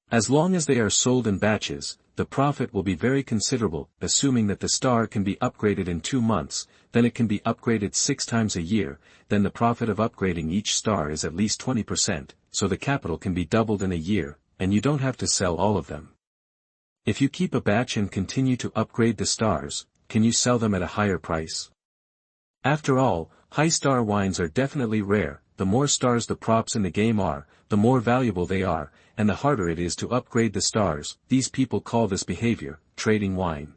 As long as they are sold in batches, the profit will be very considerable. Assuming that the star can be upgraded in 2 months, then it can be upgraded 6 times a year, then the profit of upgrading each star is at least 20%, so the capital can be doubled in a year, and you don't have to sell all of them. If you keep a batch and continue to upgrade the stars, can you sell them at a higher price? After all, high star wines are definitely rare, the more stars the props in the game are, the more valuable they are, and the harder it is to upgrade the stars. These people call this behavior, trading wine.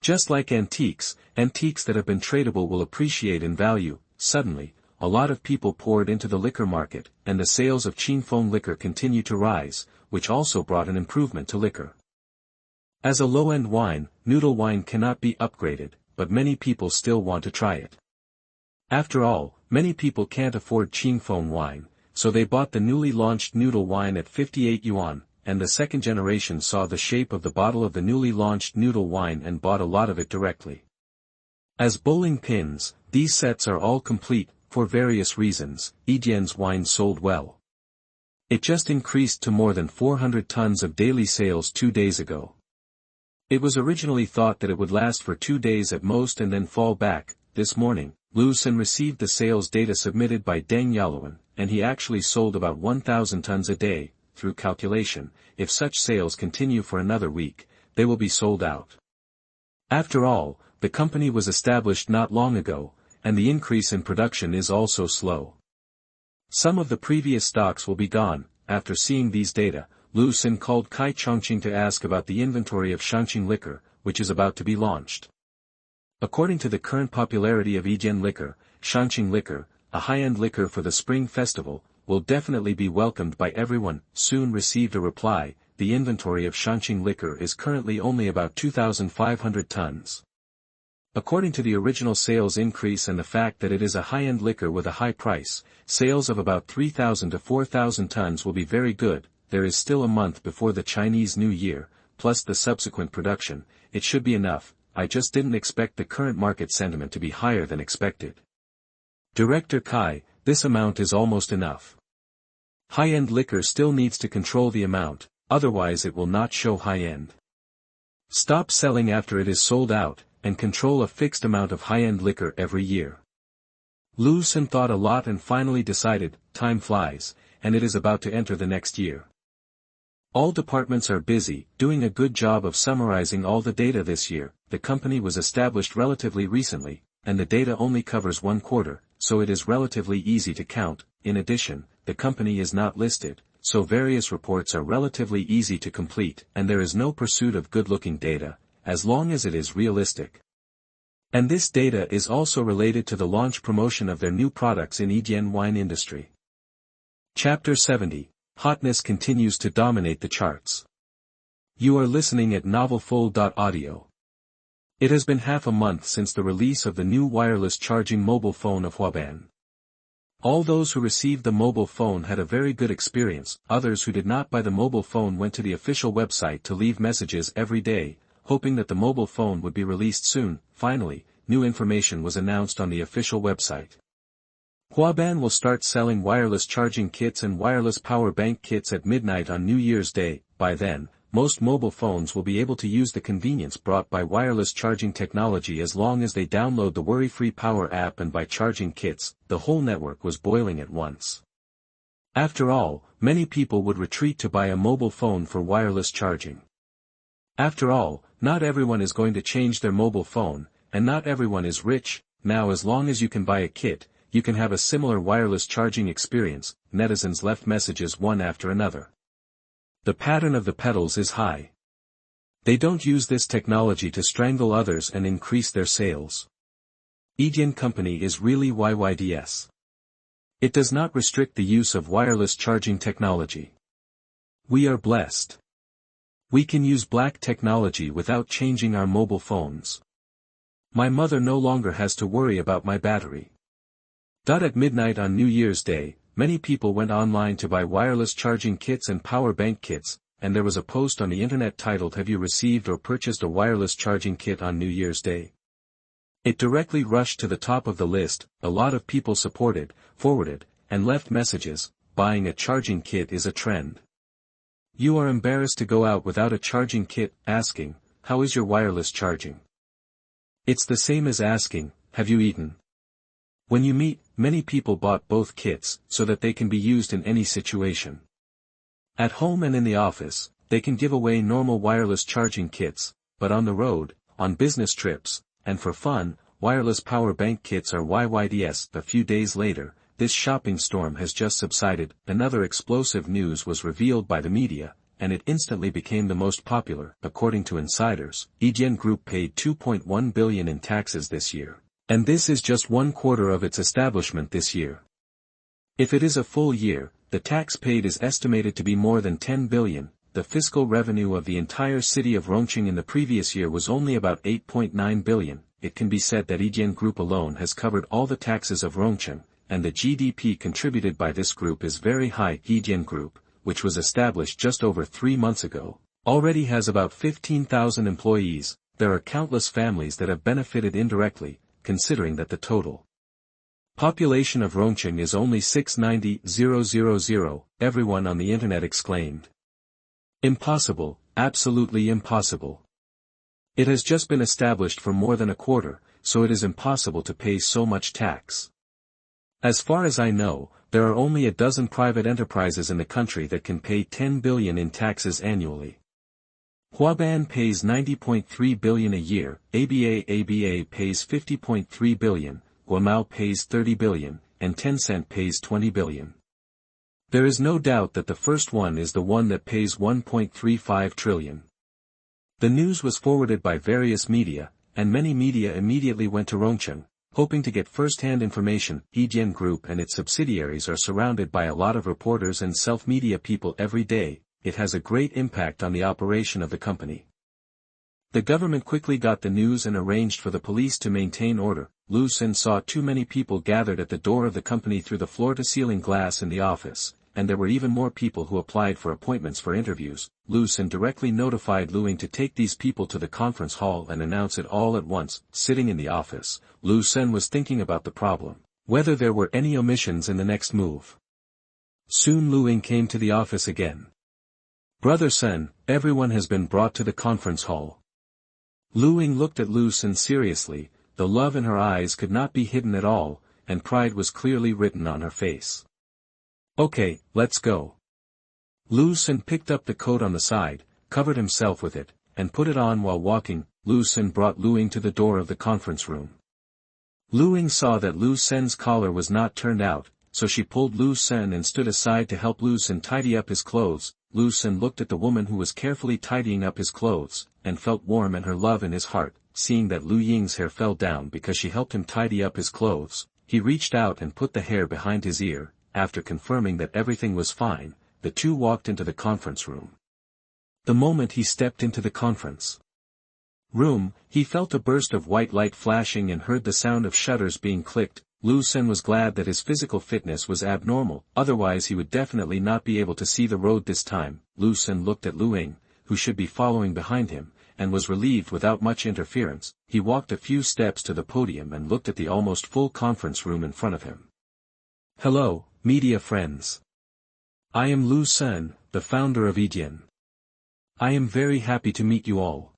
Just like antiques that have been tradable will appreciate in value. Suddenly, a lot of people poured into the liquor market, and the sales of tenfold liquor continue to rise, which also brought an improvement to liquor. As a low-end wine, noodle wine cannot be upgraded, but many people still want to try it. After all, many people can't afford tenfold wine, so they bought the newly launched noodle wine at 58 yuan, and the second generation saw the shape of the bottle of the newly launched noodle wine and bought a lot of it directly. As bowling pins, these sets are all complete. For various reasons, Yijian's wine sold well. It just increased to more than 400 tons of daily sales 2 days ago. It was originally thought that it would last for 2 days at most and then fall back. This morning, Liu Sen received the sales data submitted by Deng Yaluan, and he actually sold about 1,000 tons a day. Through calculation, if such sales continue for another week, they will be sold out. After all, the company was established not long ago, and the increase in production is also slow. Some of the previous stocks will be gone. After seeing these data, Liu Sen called Kai Chongqing to ask about the inventory of Shanqing liquor, which is about to be launched. According to the current popularity of Yijian liquor, Shanqing liquor, a high-end liquor for the Spring Festival, will definitely be welcomed by everyone. Soon received a reply, the inventory of Shanqing liquor is currently only about 2,500 tons. According to the original sales increase and the fact that it is a high-end liquor with a high price, sales of about 3,000 to 4,000 tons will be very good. There is still a month before the Chinese New Year, plus the subsequent production. It should be enough. I just didn't expect the current market sentiment to be higher than expected. Director Kai, this amount is almost enough. High-end liquor still needs to control the amount, otherwise it will not show high-end. Stop selling after it is sold out, and control a fixed amount of high-end liquor every year. Liu Sen thought a lot and finally decided, time flies, and it is about to enter the next year. All departments are busy, doing a good job of summarizing all the data this year. The company was established relatively recently, and the data only covers 1 quarter, so it is relatively easy to count. In addition, the company is not listed, so various reports are relatively easy to complete, and there is no pursuit of good-looking data, as long as it is realistic. And this data is also related to the launch promotion of their new products in Yijian wine industry. Chapter 70. Hotness continues to dominate the charts. You are listening at novelfold.audio. It has been half a month since the release of the new wireless charging mobile phone of Huaban. All those who received the mobile phone had a very good experience. Others who did not buy the mobile phone went to the official website to leave messages every day, hoping that the mobile phone would be released soon. Finally, new information was announced on the official website. Huaban will start selling wireless charging kits and wireless power bank kits at midnight on New Year's Day. By then, most mobile phones will be able to use the convenience brought by wireless charging technology as long as they download the worry-free Power app and buy charging kits. The whole network was boiling at once. After all, many people would retreat to buy a mobile phone for wireless charging. After all, not everyone is going to change their mobile phone, and not everyone is rich. Now as long as you can buy a kit, you can have a similar wireless charging experience. Netizens left messages one after another. The pattern of the pedals is high. They don't use this technology to strangle others and increase their sales. Yijian company is really YYDS. It does not restrict the use of wireless charging technology. We are blessed. We can use black technology without changing our mobile phones. My mother no longer has to worry about my battery. At midnight on New Year's Day, many people went online to buy wireless charging kits and power bank kits, and there was a post on the internet titled "Have you received or purchased a wireless charging kit on New Year's Day?" It directly rushed to the top of the list. A lot of people supported, forwarded, and left messages. Buying a charging kit is a trend. You are embarrassed to go out without a charging kit, asking, "How is your wireless charging?" It's the same as asking, "Have you eaten?" When you meet, many people bought both kits, so that they can be used in any situation. At home and in the office, they can give away normal wireless charging kits, but on the road, on business trips, and for fun, wireless power bank kits are YYDS. A few days later, this shopping storm has just subsided. Another explosive news was revealed by the media, and it instantly became the most popular. According to insiders, Yijian Group paid 2.1 billion in taxes this year. And this is just 1/4 of its establishment this year. If it is a full year, the tax paid is estimated to be more than 10 billion. The fiscal revenue of the entire city of Rongqing in the previous year was only about 8.9 billion. It can be said that Yijian Group alone has covered all the taxes of Rongqing, and the GDP contributed by this group is very high. Yijian Group, which was established just over 3 months ago, already has about 15,000 employees. There are countless families that have benefited indirectly, considering that the total population of Rongqing is only 690,000, everyone on the internet exclaimed. Impossible, absolutely impossible. It has just been established for more than a quarter, so it is impossible to pay so much tax. As far as I know, there are only a dozen private enterprises in the country that can pay 10 billion in taxes annually. Huaban pays 90.3 billion a year, ABA pays 50.3 billion, Guamao pays 30 billion, and Tencent pays 20 billion. There is no doubt that the first one is the one that pays 1.35 trillion. The news was forwarded by various media, and many media immediately went to Rongqing, hoping to get first-hand information. Yijian Group and its subsidiaries are surrounded by a lot of reporters and self-media people every day. It has a great impact on the operation of the company. The government quickly got the news and arranged for the police to maintain order. Liu Sen saw too many people gathered at the door of the company through the floor-to-ceiling glass in the office, and there were even more people who applied for appointments for interviews. Liu Sen directly notified Liu to take these people to the conference hall and announce it all at once. Sitting in the office, Liu Sen was thinking about the problem, whether there were any omissions in the next move. Soon Liu came to the office again. Brother Sen, everyone has been brought to the conference hall. Liu looked at Liu Sen seriously. The love in her eyes could not be hidden at all, and pride was clearly written on her face. Okay, let's go. Liu Sen picked up the coat on the side, covered himself with it, and put it on while walking. Liu Sen brought Liu to the door of the conference room. Liu saw that Liu Sen's collar was not turned out, so she pulled Liu Sen and stood aside to help Liu Sen tidy up his clothes. Liu Sen looked at the woman who was carefully tidying up his clothes, and felt warm and her love in his heart. Seeing that Liu Ying's hair fell down because she helped him tidy up his clothes, he reached out and put the hair behind his ear. After confirming that everything was fine, the two walked into the conference room. The moment he stepped into the conference room, he felt a burst of white light flashing and heard the sound of shutters being clicked. Liu Sen was glad that his physical fitness was abnormal, otherwise he would definitely not be able to see the road this time. Liu Sen looked at Liu, who should be following behind him, and was relieved without much interference. He walked a few steps to the podium and looked at the almost full conference room in front of him. Hello, media friends. I am Liu Sen, the founder of Yijian. I am very happy to meet you all.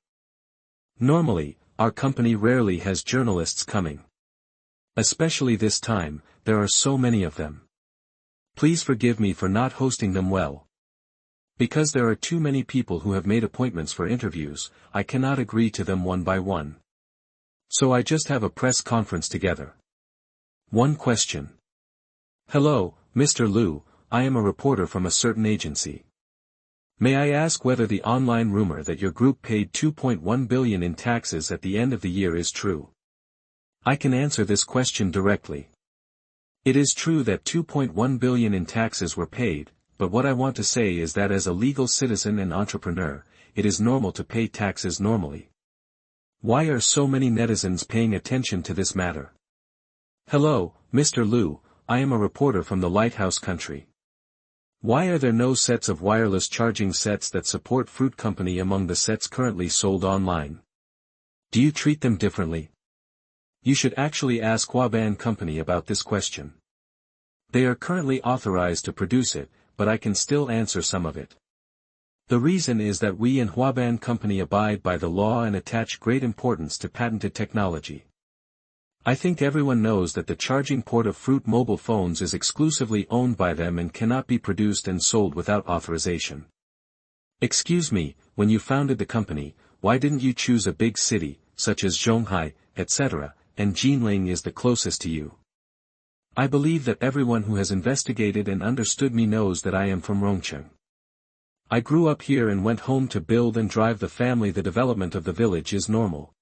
Normally, our company rarely has journalists coming. Especially this time, there are so many of them. Please forgive me for not hosting them well. Because there are too many people who have made appointments for interviews, I cannot agree to them one by one. So I just have a press conference together. One question. Hello, Mr. Liu, I am a reporter from a certain agency. May I ask whether the online rumor that your group paid 2.1 billion in taxes at the end of the year is true? I can answer this question directly. It is true that 2.1 billion in taxes were paid, but what I want to say is that as a legal citizen and entrepreneur, it is normal to pay taxes normally. Why are so many netizens paying attention to this matter? Hello, Mr. Liu, I am a reporter from the Lighthouse country. Why are there no sets of wireless charging sets that support Fruit Company among the sets currently sold online? Do you treat them differently? You should actually ask Huaban Company about this question. They are currently authorized to produce it, but I can still answer some of it. The reason is that we in Huaban Company abide by the law and attach great importance to patented technology. I think everyone knows that the charging port of Fruit mobile phones is exclusively owned by them and cannot be produced and sold without authorization. Excuse me, when you founded the company, why didn't you choose a big city, such as Zhonghai, etc., and Jinling is the closest to you? I believe that everyone who has investigated and understood me knows that I am from Rongcheng. I grew up here and went home to build and drive the family. The development of the village is normal.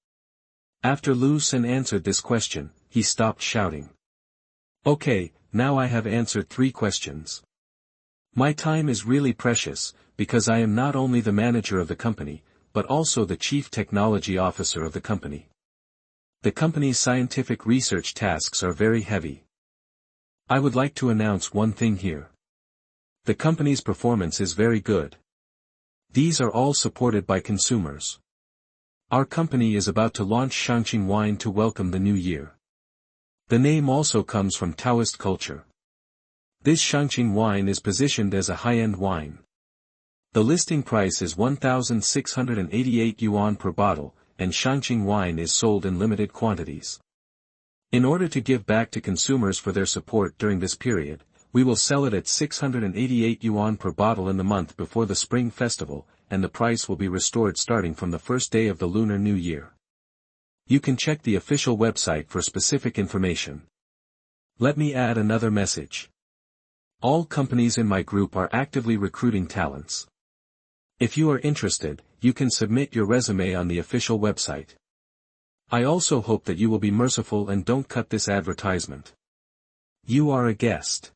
After Liu Sen answered this question, he stopped shouting. Okay, now I have answered 3 questions. My time is really precious, because I am not only the manager of the company, but also the chief technology officer of the company. The company's scientific research tasks are very heavy. I would like to announce one thing here. The company's performance is very good. These are all supported by consumers. Our company is about to launch Shangqing wine to welcome the new year. The name also comes from Taoist culture. This Shangqing wine is positioned as a high-end wine. The listing price is 1,688 yuan per bottle, and Shangqing wine is sold in limited quantities. In order to give back to consumers for their support during this period, we will sell it at 688 yuan per bottle in the month before the Spring Festival, and the price will be restored starting from the first day of the Lunar New Year. You can check the official website for specific information. Let me add another message. All companies in my group are actively recruiting talents. If you are interested, you can submit your resume on the official website. I also hope that you will be merciful and don't cut this advertisement. You are a guest.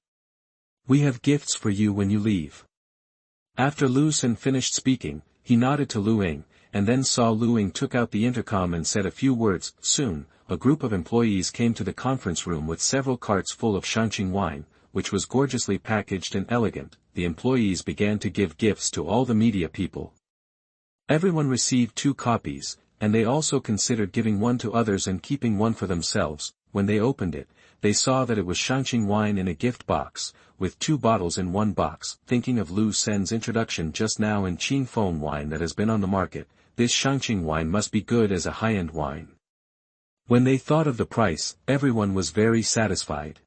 We have gifts for you when you leave. After Liu Sen finished speaking, he nodded to Lu Ying, and then saw Lu Ying took out the intercom and said a few words. Soon, a group of employees came to the conference room with several carts full of Shangqing wine, which was gorgeously packaged and elegant. The employees began to give gifts to all the media people. Everyone received 2 copies, and they also considered giving one to others and keeping one for themselves. When they opened it, they saw that it was Shangqing wine in a gift box, with 2 bottles in one box. Thinking of Liu Sen's introduction just now in Qing Feng wine that has been on the market, this Shangqing wine must be good as a high-end wine. When they thought of the price, everyone was very satisfied.